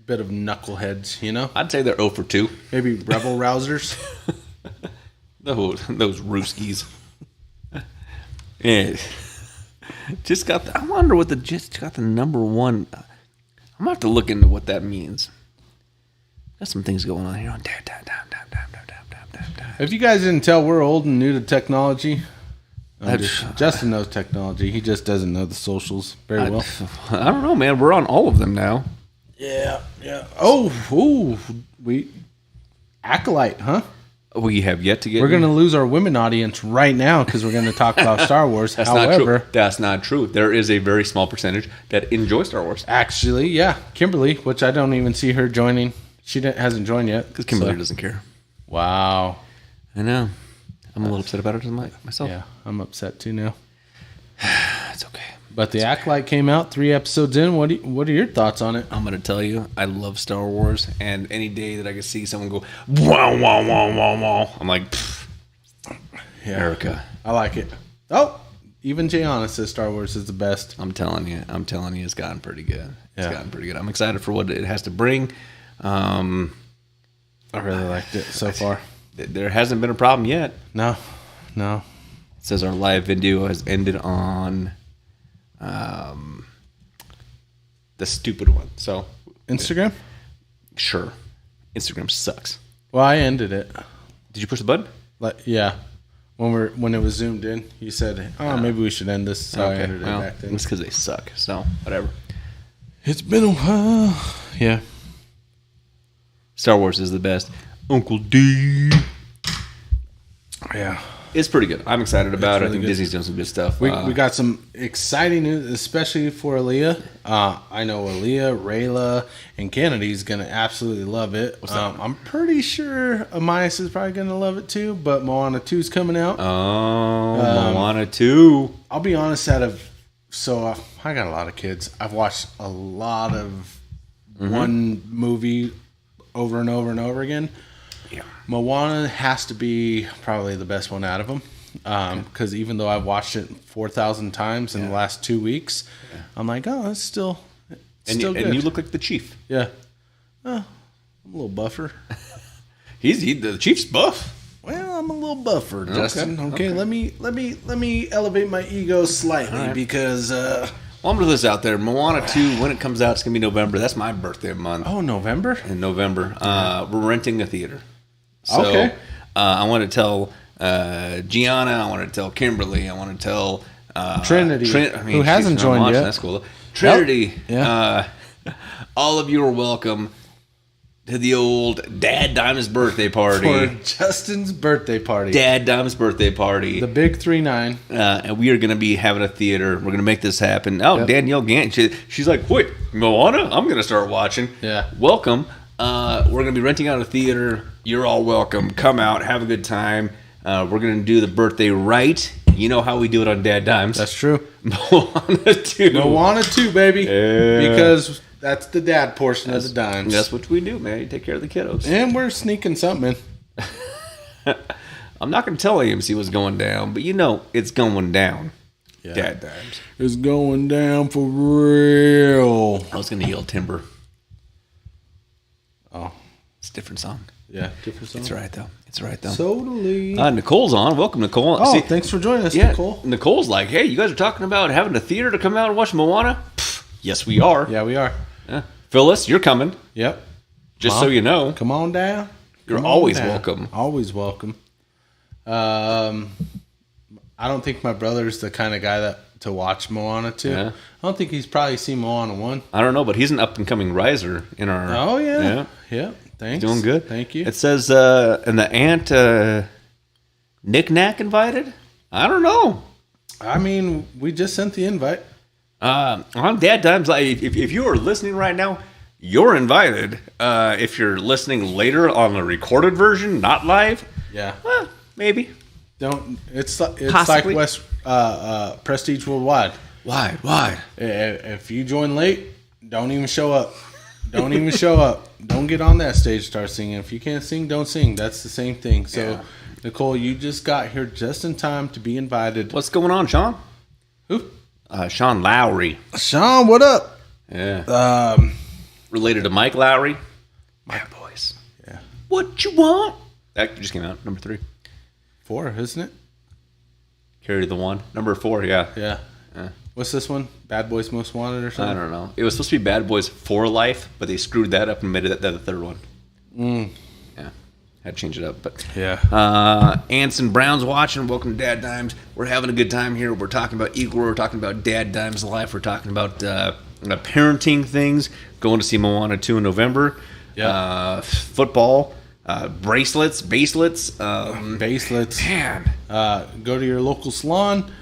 bit of knuckleheads, I'd say they're 0 for 2. Maybe rebel rousers. those Rooskies. Yeah. I wonder what just got the number one. I'm gonna have to look into what that means. Got some things going on here on DadDimes. If you guys didn't tell, we're old and new to technology. Justin knows technology. He just doesn't know the socials very well. I don't know, man. We're on all of them now. Yeah. We Acolyte, huh? We have yet to get... We're going to lose our women audience right now because we're going to talk about Star Wars. That's not true. There is a very small percentage that enjoy Star Wars. Actually, yeah. Kimberly, which I don't even see her joining. She hasn't joined yet. Because Kimberly doesn't care. Wow. I know. I'm a little upset about it myself. Yeah, I'm upset too now. It's okay. But the Acolyte came out 3 episodes in. What are your thoughts on it? I'm going to tell you, I love Star Wars, and any day that I can see someone go, wow, wow, wow, wow, wow, I'm like, yeah, Erica. I like it. Oh, even Jayana says Star Wars is the best. I'm telling you, it's gotten pretty good. It's gotten pretty good. I'm excited for what it has to bring. I really liked it so far. There hasn't been a problem yet. No. It says our live video has ended on the stupid one. So Instagram? Sure. Instagram sucks. Well, I ended it. Did you push the button? Yeah. When it was zoomed in, you said, maybe we should end this. So I ended it back then. It's because they suck. So, whatever. It's been a while. Yeah. Star Wars is the best. Uncle D. Yeah. It's pretty good. I'm excited about it. Really I think good. Disney's doing some good stuff. We got some exciting news, especially for Aaliyah. I know Aaliyah, Rayla, and Kennedy's going to absolutely love it. I'm pretty sure Amias is probably going to love it too, but Moana 2 is coming out. Moana 2. I'll be honest, I got a lot of kids. I've watched a lot of one movie over and over and over again. Yeah. Moana has to be probably the best one out of them. Because even though I've watched it 4,000 times in the last 2 weeks, I'm like, it's still good. And you look like the chief. Yeah. I'm a little buffer. The chief's buff. Well, I'm a little buffer, Justin. Okay. Let me elevate my ego slightly because. Well, I'm gonna put this out there. Moana 2, when it comes out, it's gonna be November. That's my birthday month. Oh, November? In November, we're renting a theater. So, okay. I want to tell Gianna. I want to tell Kimberly. I want to tell Trinity, who hasn't joined yet. That's cool. Trinity. Yep. Yeah. All of you are welcome to the old DadDimes birthday party. For Justin's birthday party. DadDimes birthday party. The big 3-9. And we are going to be having a theater. We're going to make this happen. Oh, Danielle Gant. She's like, wait, Moana? I'm going to start watching. Yeah. Welcome. We're going to be renting out a theater. You're all welcome. Come out. Have a good time. We're going to do the birthday right. You know how we do it on DadDimes. That's true. Moana 2. Moana 2, baby. Yeah. Because that's the dad portion of the dimes. That's what we do, man. You take care of the kiddos. And we're sneaking something in. I'm not going to tell AMC what's going down, but you know it's going down. Yeah. DadDimes. It's going down for real. I was going to yell Timber. Oh. It's a different song. Yeah, different song. It's all right, though. Totally. Nicole's on. Welcome, Nicole. Oh, thanks for joining us, Nicole. Nicole's like, hey, you guys are talking about having a theater to come out and watch Moana? Pfft, yes, we are. Yeah, we are. Yeah. Phyllis, you're coming. Yep. Just so you know. Come on down. You're always welcome. Always welcome. I don't think my brother's the kind of guy to watch Moana 2. Yeah. I don't think he's probably seen Moana 1. I don't know, but he's an up-and-coming riser in our... Oh, yeah. Yeah. Thanks. Doing good. Thank you. It says, and the aunt Nick Nack invited? I don't know. I mean, we just sent the invite. On DadDimes, if you are listening right now, you're invited. If you're listening later on the recorded version, not live, maybe. It's like West Prestige Worldwide. Wide. If you join late, don't even show up. Don't even show up. Don't get on that stage, start singing. If you can't sing, don't sing. That's the same thing. So, Nicole, you just got here just in time to be invited. What's going on, Sean? Who? Sean Lowry. Sean, what up? Yeah. Related to Mike Lowry. Bad boys. Yeah. What you want? That just came out. Number 3. 4, isn't it? Carry the 1. Number 4, yeah. Yeah. What's this one? Bad Boys Most Wanted or something? I don't know. It was supposed to be Bad Boys for Life, but they screwed that up and made it the third one. Yeah. Had to change it up. But yeah. Ants and Browns watching. Welcome to DadDimes. We're having a good time here. We're talking about Eagle. We're talking about DadDimes life. We're talking about parenting things. Going to see Moana 2 in November. Yeah. Football. Bracelets. Baselets. Man. Go to your local salon.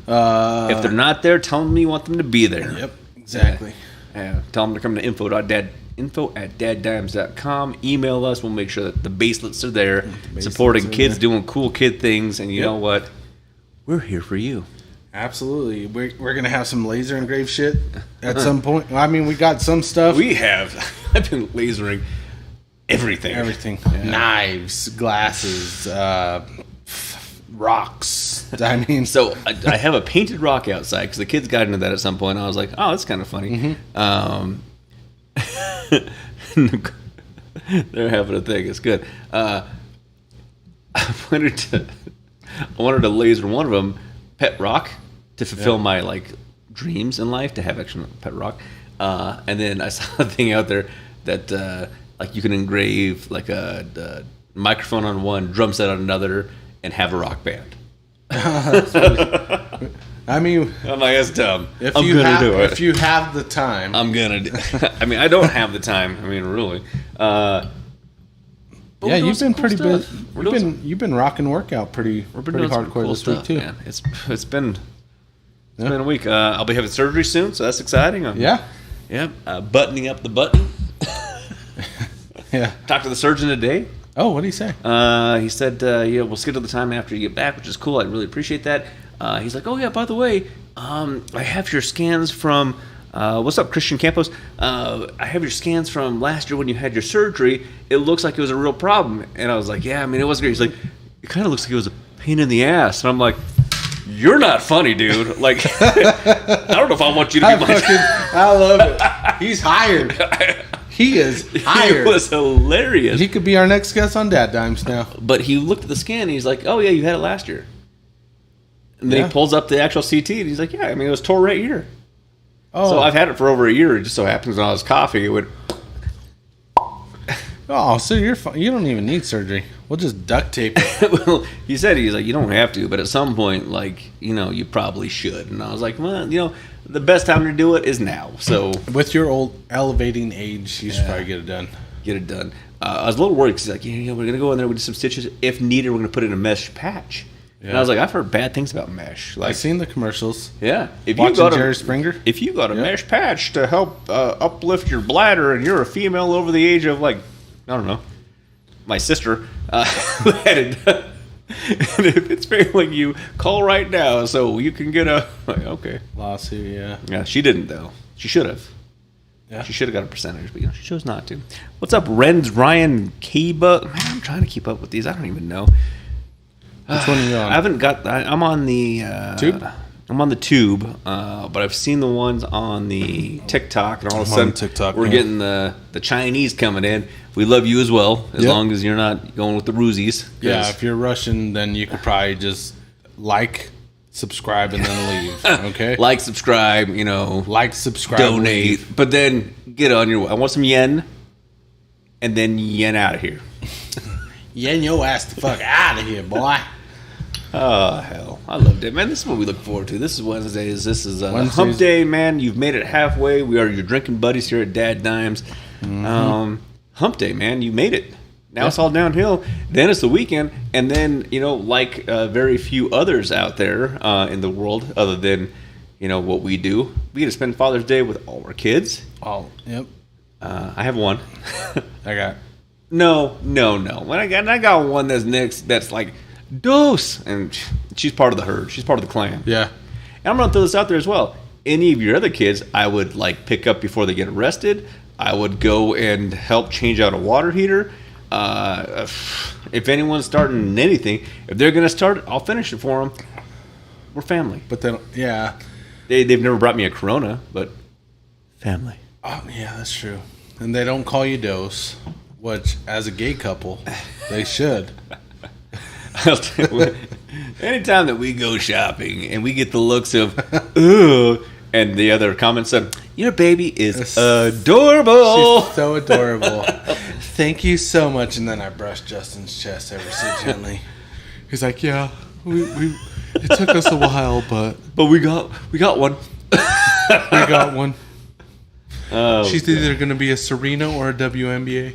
If they're not there, tell them you want them to be there. Yep, exactly. Yeah. Tell them to come to info@daddimes.com. Email us. We'll make sure that the baselets are there. Supporting kids doing cool kid things. And you know what? We're here for you. Absolutely. We're going to have some laser engraved shit at some point. I mean, we got some stuff. We have. I've been lasering everything. Yeah. Knives, glasses, rocks. I mean, so I have a painted rock outside because the kids got into that at some point. I was like, oh, that's kind of funny. They're having a thing. It's good. I wanted to laser one of them, pet rock, to fulfill my like dreams in life, to have actually pet rock. And then I saw a thing out there that like you can engrave like a microphone on one, drum set on another, and have a rock band. I mean, I'm like, that's dumb. If I'm gonna do it. If you have the time, I'm gonna do. I mean, I don't have the time. I mean, really. Yeah, you've been pretty busy. You've been rocking workout pretty hardcore this week too. Man. It's been a week. I'll be having surgery soon, so that's exciting. Yeah. Buttoning up the button. Yeah. Talked to the surgeon today. Oh, what did he say? He said, we'll schedule the time after you get back, which is cool. I'd really appreciate that. He's like, oh yeah, by the way, I have your scans from. What's up, Christian Campos? I have your scans from last year when you had your surgery. It looks like it was a real problem. And I was like, yeah, I mean, it was great. He's like, it kind of looks like it was a pain in the ass. And I'm like, you're not funny, dude. Like, I don't know if I want you to be my... I love it. He's hired. He is hired. He was hilarious. He could be our next guest on DadDimes now. But he looked at the scan and he's like, oh, yeah, you had it last year. And then he pulls up the actual CT and he's like, yeah, I mean, it was tore right here. Oh. So I've had it for over a year. It just so happens when I was coughing, it would... Oh, so you're fine. You don't even need surgery. We'll just duct tape it. Well, he's like, you don't have to, but at some point, like, you probably should. And I was like, well, the best time to do it is now. So with your old elevating age, you should probably get it done. I was a little worried because he's like, we're going to go in there with some stitches. If needed, we're going to put in a mesh patch. Yeah. And I was like, I've heard bad things about mesh. Like, I've seen the commercials. Yeah. Watching Jerry Springer. If you got a mesh patch to help uplift your bladder and you're a female over the age of, like, I don't know, my sister, who had it done. And if it's failing you, call right now so you can get a... Like, okay. Lawsuit, yeah. Yeah, she didn't, though. She should have. Yeah. She should have got a percentage, but she chose not to. What's up, Ryan Kaba? Man, I'm trying to keep up with these. I don't even know. Which one are you on? I haven't got... I'm on the... Tube? I'm on the tube, but I've seen the ones on the TikTok, and all of a sudden we're getting the Chinese coming in. We love you as well, as long as you're not going with the Rusies. Yeah, if you're Russian, then you could probably just subscribe, and then leave. Okay? Subscribe, subscribe, donate, leave. But then get on your way. I want some yen, and then yen out of here. Yen your ass the fuck out of here, boy. Oh, hell. I loved it, man. This is what we look forward to. This is Wednesdays. This is Hump Day, man. You've made it halfway. We are your drinking buddies here at DadDimes. Mm-hmm. Hump Day, man. You made it. Now it's all downhill. Then it's the weekend. And then, like very few others out there in the world, other than, what we do, we get to spend Father's Day with all our kids. Yep. I have one. I got... No. When I got one that's like... Dose, and she's part of the herd. She's part of the clan. Yeah, and I'm gonna throw this out there as well. Any of your other kids, I would pick up before they get arrested. I would go and help change out a water heater. If anyone's starting anything, if they're gonna start it, I'll finish it for them. We're family. But then, they've never brought me a Corona, but family. Oh yeah, that's true. And they don't call you Dose, which as a gay couple, they should. Anytime that we go shopping and we get the looks of ooh, and the other comments of your baby is adorable. She's so adorable. Thank you so much. And then I brush Justin's chest ever so gently. He's like, yeah, we it took us a while, but we got one. We got one. She's either going to be a Serena or a WNBA.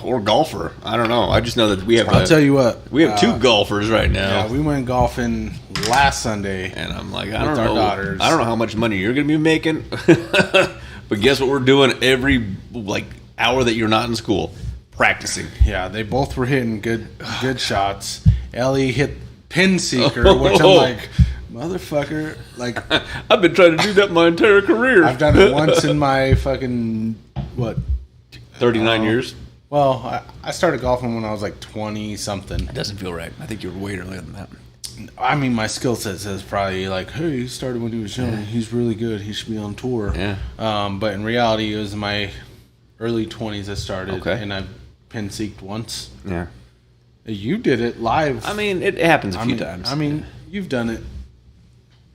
Or golfer. I don't know. I just know that we have... I'll tell you what. We have two golfers right now. Yeah, we went golfing last Sunday. And I'm like, I don't know. Daughters. I don't know how much money you're going to be making. But guess what we're doing every hour that you're not in school? Practicing. Yeah, they both were hitting good shots. Ellie hit pin seeker, which I'm like... Motherfucker, I've been trying to do that my entire career. I've done it once in my fucking 39 years. Well, I started golfing when I was 20 something. It doesn't feel right. I think you were way earlier than that. I mean, my skill set says probably hey, he started when he was young. Yeah. He's really good. He should be on tour. Yeah. But in reality, it was my early 20s I started, and I've pin seeked once. Yeah. You did it live. I mean, it happens a few times. I mean, you've done it.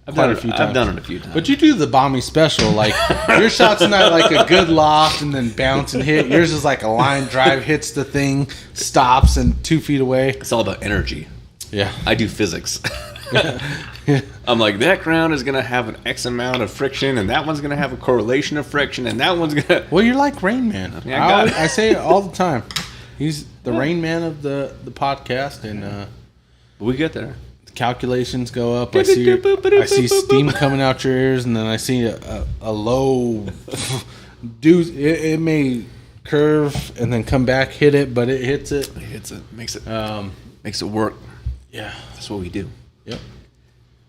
I've done it a few times. But you do the bomby special. Like, your shot's not like a good loft and then bounce and hit. Yours is like a line drive, hits the thing, stops, and 2 feet away. It's all about energy. Yeah. I do physics. I'm like, that ground is going to have an X amount of friction, and that one's going to have a correlation of friction, and that one's going to... Well, you're like Rain Man. Yeah, I say it all the time. He's the Rain Man of the podcast, and we get there. The calculations go up. I see steam coming out your ears, and then I see a low... it may curve and then come back, hit it, but it hits it. It hits it. Makes it work. Yeah. That's what we do. Yep.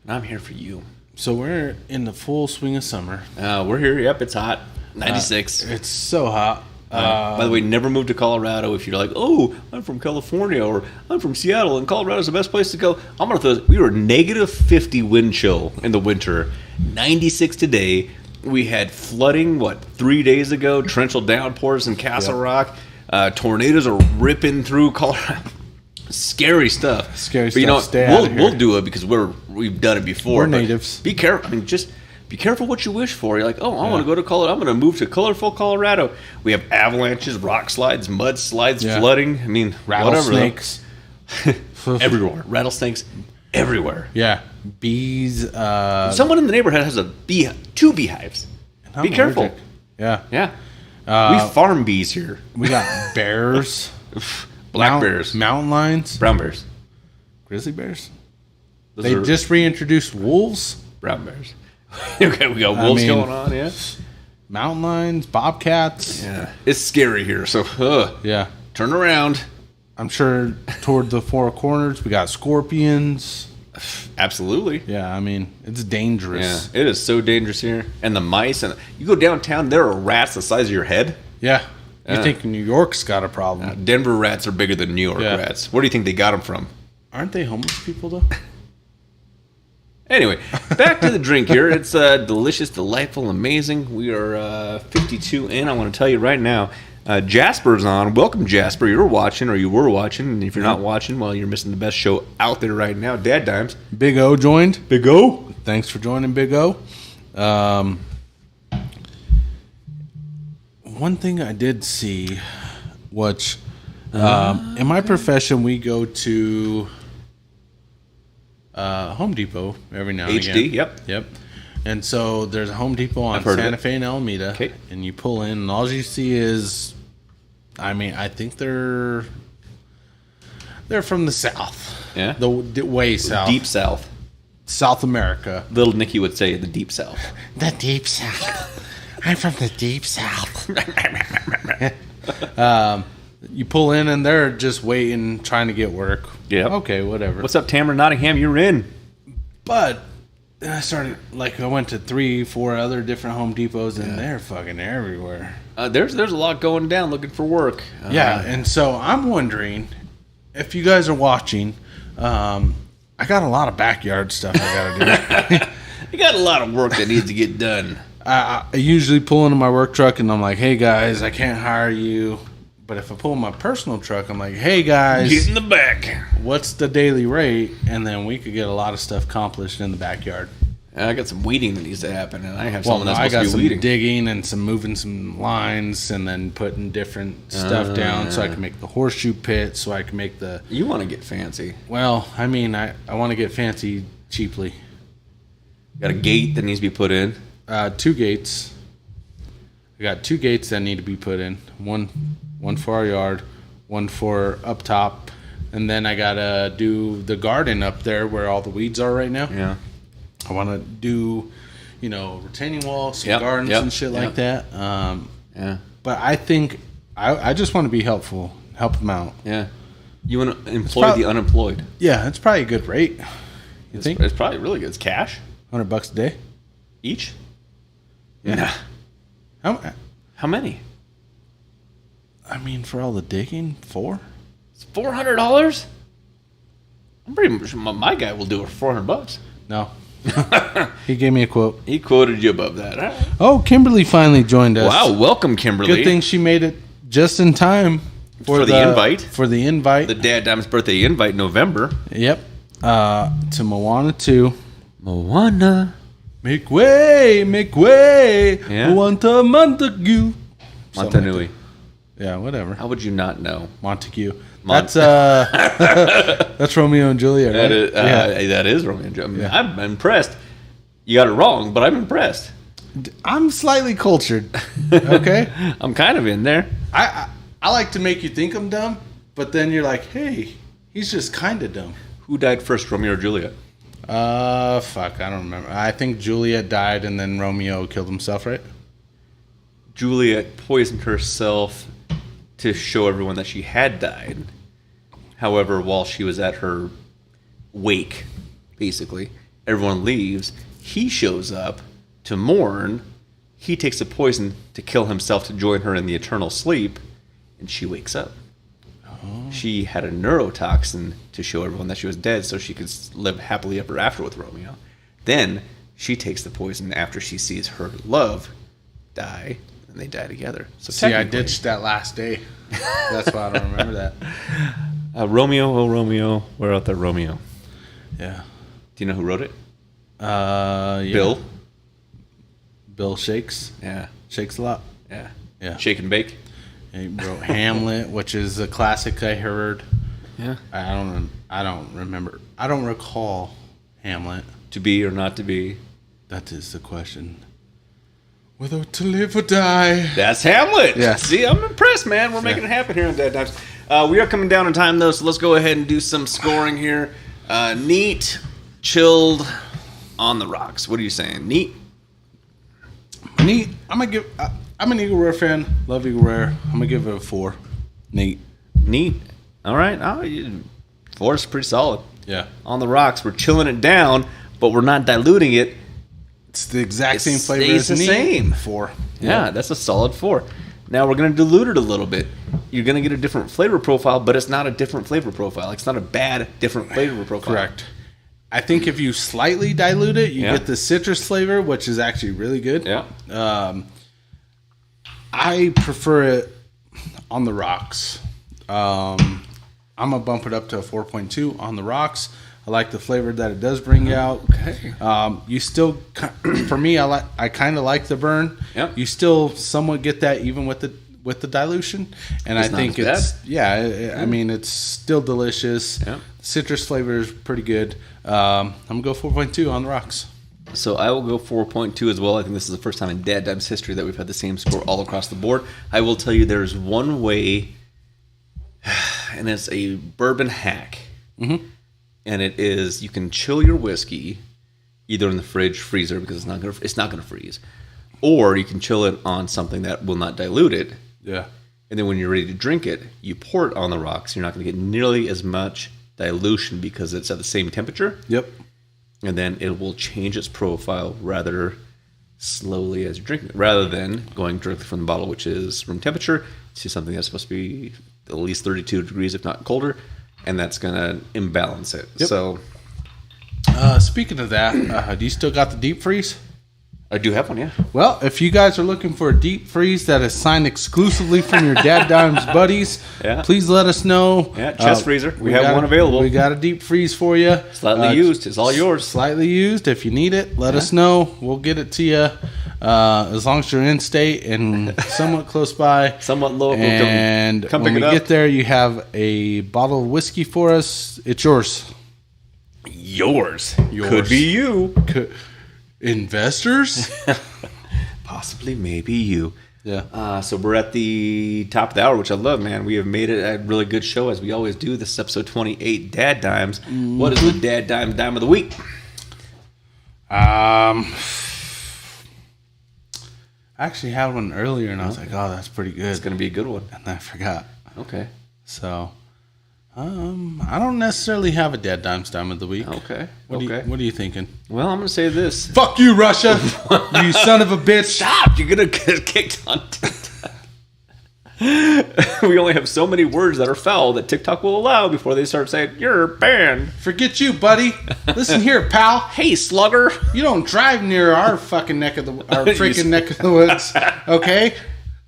And I'm here for you. So we're in the full swing of summer. We're here. Yep, it's hot. 96. It's so hot. By the way, never move to Colorado if you're like, oh, I'm from California or I'm from Seattle and Colorado's the best place to go. I'm going to throw this. We were negative 50 wind chill in the winter, 96 today. We had flooding, 3 days ago, torrential downpours in Castle Rock. Tornadoes are ripping through Colorado. Scary stuff. But you know, we'll do it because we've done it before. We're natives. Be careful. I mean, just be careful what you wish for. You're like, oh, I want to go to Colorado. I'm going to move to colorful Colorado. We have avalanches, rock slides, mudslides, flooding. I mean, rattlesnakes everywhere. Rattlesnakes everywhere. Yeah, bees. Someone in the neighborhood has 2 beehives. Be careful. Allergic. Yeah. We farm bees here. We got bears. Black bears. Mountain lions. Brown bears. Grizzly bears. They just reintroduced wolves. Brown bears. Okay, we got wolves going on, yeah. Mountain lions, bobcats. Yeah. It's scary here, so yeah. Turn around. I'm sure toward the 4 corners we got scorpions. Absolutely. Yeah, I mean, it's dangerous. Yeah, it is so dangerous here. And the mice, and you go downtown, there are rats the size of your head. Yeah. You think New York's got a problem. Denver rats are bigger than New York rats. Where do you think they got them from? Aren't they homeless people, though? Anyway, back to the drink here. It's delicious, delightful, amazing. We are 52 in. I want to tell you right now, Jasper's on. Welcome, Jasper. You're watching, or you were watching. And if you're not watching, well, you're missing the best show out there right now, DadDimes. Big O joined. Big O. Thanks for joining, Big O. One thing I did see, which in my profession, we go to Home Depot every now and again. HD, yep. And so there's a Home Depot on Santa Fe and Alameda, and you pull in, and all you see is, I think they're from the South. Yeah, the way south, deep South, South America. Little Nicky would say the deep South. The deep South. I'm from the deep South. You pull in, and they're just waiting, trying to get work. Yeah. Okay, whatever. What's up, Tamara Nottingham? You're in. But then I started, I went to 3-4 other different Home Depots, and they're fucking everywhere. There's a lot going down looking for work. And so I'm wondering if you guys are watching. I got a lot of backyard stuff I got to do. You got a lot of work that needs to get done. I usually pull into my work truck, and I'm like, hey, guys, I can't hire you. But if I pull in my personal truck, I'm like, hey, guys. Get in the back. What's the daily rate? And then we could get a lot of stuff accomplished in the backyard. I got some weeding that needs to happen, and I have someone that's I supposed got to be some digging and some moving some lines and then putting different stuff down so I can make the horseshoe pit, so I can make the... You want to get fancy. Well, I want to get fancy cheaply. Got a gate that needs to be put in. 2 gates. I got 2 gates that need to be put in. One for our yard, one for up top, and then I gotta do the garden up there where all the weeds are right now. Yeah. I want to do, retaining walls, some gardens and shit like that. But I think I just want to be helpful, help them out. Yeah. You want to employ the unemployed. Yeah, it's probably a good rate. You think? It's probably really good. It's cash. $100 a day each. Yeah. How many? For all the digging, 4. It's $400. I'm pretty much my guy will do it for $400. No. He gave me a quote. He quoted you above that. Right. Oh, Kimberly finally joined us. Wow, welcome, Kimberly. Good thing she made it just in time for the invite. For the invite. The DadDimes birthday invite in November. Yep. To Moana 2. Moana. Make way. Yeah. Moana Montague. Montanui. Yeah, whatever. How would you not know? Montague. That's Romeo and Juliet, right? That is Romeo and Juliet. Yeah. I'm impressed. You got it wrong, but I'm impressed. I'm slightly cultured. Okay? I'm kind of in there. I like to make you think I'm dumb, but then you're like, hey, he's just kind of dumb. Who died first, Romeo or Juliet? Fuck, I don't remember. I think Juliet died and then Romeo killed himself, right? Juliet poisoned herself to show everyone that she had died. However, while she was at her wake, basically, everyone leaves. He shows up to mourn. He takes the poison to kill himself to join her in the eternal sleep, and she wakes up. Oh. She had a neurotoxin to show everyone that she was dead so she could live happily ever after with Romeo. Then she takes the poison after she sees her love die, and they die together. So see, I ditched that last day. That's why I don't remember that. Romeo, oh Romeo, where art thou, Romeo? Yeah. Do you know who wrote it? Yeah. Bill Shakes. Yeah. Shakes a lot. Yeah. Yeah. Shake and bake. He wrote Hamlet, which is a classic I heard. Yeah. I don't remember. I don't recall Hamlet. To be or not to be? That is the question. Whether to live or die. That's Hamlet. Yeah. See, I'm impressed, man. We're making it happen here on DadDimes. We are coming down in time, though, so let's go ahead and do some scoring here. Neat, chilled, on the rocks. What are you saying? Neat? Neat. I'm an Eagle Rare fan. Love Eagle Rare. I'm going to give it a 4. Neat. Neat. All right. 4 is pretty solid. Yeah. On the rocks, we're chilling it down, but we're not diluting it. It's the exact same flavor as the Neat. Same. 4. Yeah, that's a solid 4. Now we're going to dilute it a little bit. You're going to get a different flavor profile, but it's not a different flavor profile. It's not a bad different flavor profile. Correct. I think if you slightly dilute it, you get the citrus flavor, which is actually really good. Yeah. I prefer it on the rocks. I'm going to bump it up to a 4.2 on the rocks. I like the flavor that it does bring out. Okay. You still, for me, I kind of like the burn. Yep. You still somewhat get that even with the dilution, and I think it's I mean it's still delicious. Yep. Citrus flavor is pretty good. I'm gonna go 4.2 on the rocks. So I will go 4.2 as well. I think this is the first time in DadDimes history that we've had the same score all across the board. I will tell you there's one way, and it's a bourbon hack. Mm-hmm. And it is you can chill your whiskey either in the fridge, freezer, because it's not gonna freeze, or you can chill it on something that will not dilute it. Yeah. And then when you're ready to drink it, you pour it on the rocks. You're not going to get nearly as much dilution because it's at the same temperature. Yep. And then it will change its profile rather slowly as you're drinking it, rather than going directly from the bottle, which is room temperature, to something that's supposed to be at least 32 degrees, if not colder. And that's going to imbalance it. Yep. So, speaking of that, do you still got the deep freeze? I do have one, yeah. Well, if you guys are looking for a deep freeze that is signed exclusively from your DadDimes buddies, please let us know. Yeah, chest freezer. We have one available. We got a deep freeze for you. Slightly used. It's all yours. Slightly used. If you need it, let us know. We'll get it to you as long as you're in state and somewhat close by. Somewhat local. And come when we get there, you have a bottle of whiskey for us. It's yours. Yours. Could be you. Investors? Possibly, maybe you. Yeah. So we're at the top of the hour, which I love, man. We have made it a really good show, as we always do. This is episode 28, DadDimes. Mm-hmm. What is the DadDime Dime of the Week? I actually had one earlier, and I was like, oh, that's pretty good. It's going to be a good one. And I forgot. Okay. So, I don't necessarily have a DadDimes Dime of the Week. Okay. What are you thinking? Well, I'm going to say this. Fuck you, Russia! You son of a bitch! Stop! You're going to get kicked on TikTok. We only have so many words that are foul that TikTok will allow before they start saying, you're banned. Forget you, buddy. Listen here, pal. Hey, slugger. You don't drive near our freaking neck of the woods, okay?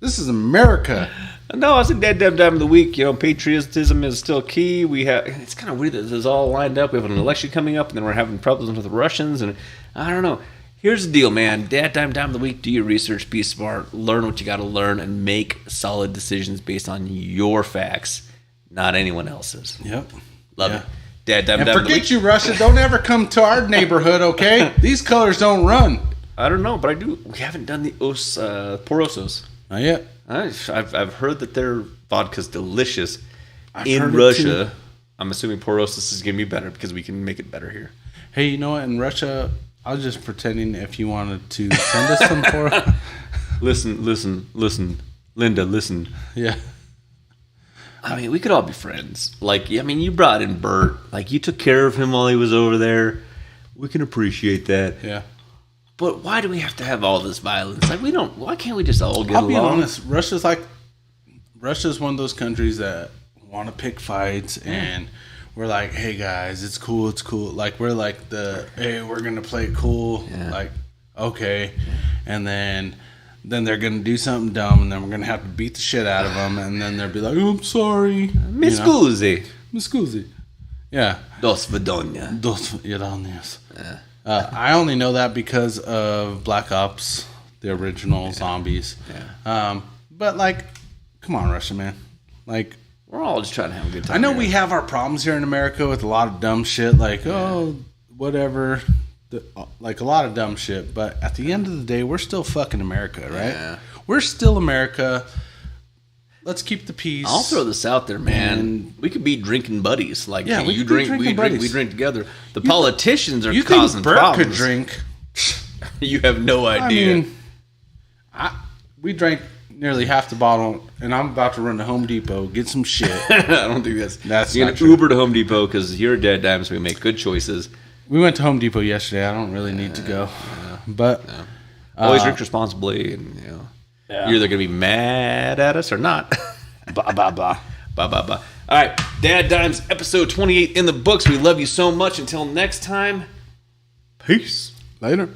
This is America. No, I think Dad Dime of the week. You know, patriotism is still key. It's kind of weird that this is all lined up. We have an election coming up, and then we're having problems with the Russians, and I don't know. Here's the deal, man. Dad Dime of the week. Do your research, be smart, learn what you got to learn, and make solid decisions based on your facts, not anyone else's. Yep. Love it. Dad Dime and of the week. Forget you, Russia. Don't ever come to our neighborhood, okay? These colors don't run. I don't know, but I do. We haven't done the Porosos. Not yet. I've heard that their vodka's delicious in Russia. I'm assuming Porosos is going to be better because we can make it better here. Hey, you know what? In Russia, I was just pretending if you wanted to send us some Porosos. Listen. Linda, listen. Yeah. I mean, we could all be friends. Like, I mean, you brought in Bert. Like, you took care of him while he was over there. We can appreciate that. Yeah. But why do we have to have all this violence? Like, why can't we just all get along? I'll be honest. Russia's one of those countries that want to pick fights, and we're like, hey guys, it's cool. Like, we're like hey, we're going to play it cool. Yeah. Like, okay. And then they're going to do something dumb, and then we're going to have to beat the shit out of them, and then they'll be like, oh, I'm sorry. Mi scusi. Yeah. Dos vidonias. Yeah. I only know that because of Black Ops, the original zombies. Yeah. But, like, come on, Russia, man. Like, we're all just trying to have a good time. I know we have our problems here in America with a lot of dumb shit, like, whatever. Like, a lot of dumb shit. But at the end of the day, we're still fucking America, right? Yeah. We're still America. Let's keep the peace. I'll throw this out there, man. We could be drinking buddies. Like, yeah, you drink, we drink together. The politicians are causing Bert problems. Could drink. You have no idea. I mean, we drank nearly half the bottle, and I'm about to run to Home Depot, get some shit. I don't think that's you're not gonna Uber to Home Depot because here at DadDimes we make good choices. We went to Home Depot yesterday. I don't really need to go, but always drink responsibly, and you're either gonna be mad at us or not. Blah blah blah. Blah blah blah. All right, DadDimes episode 28 in the books. We love you so much. Until next time, peace. Later.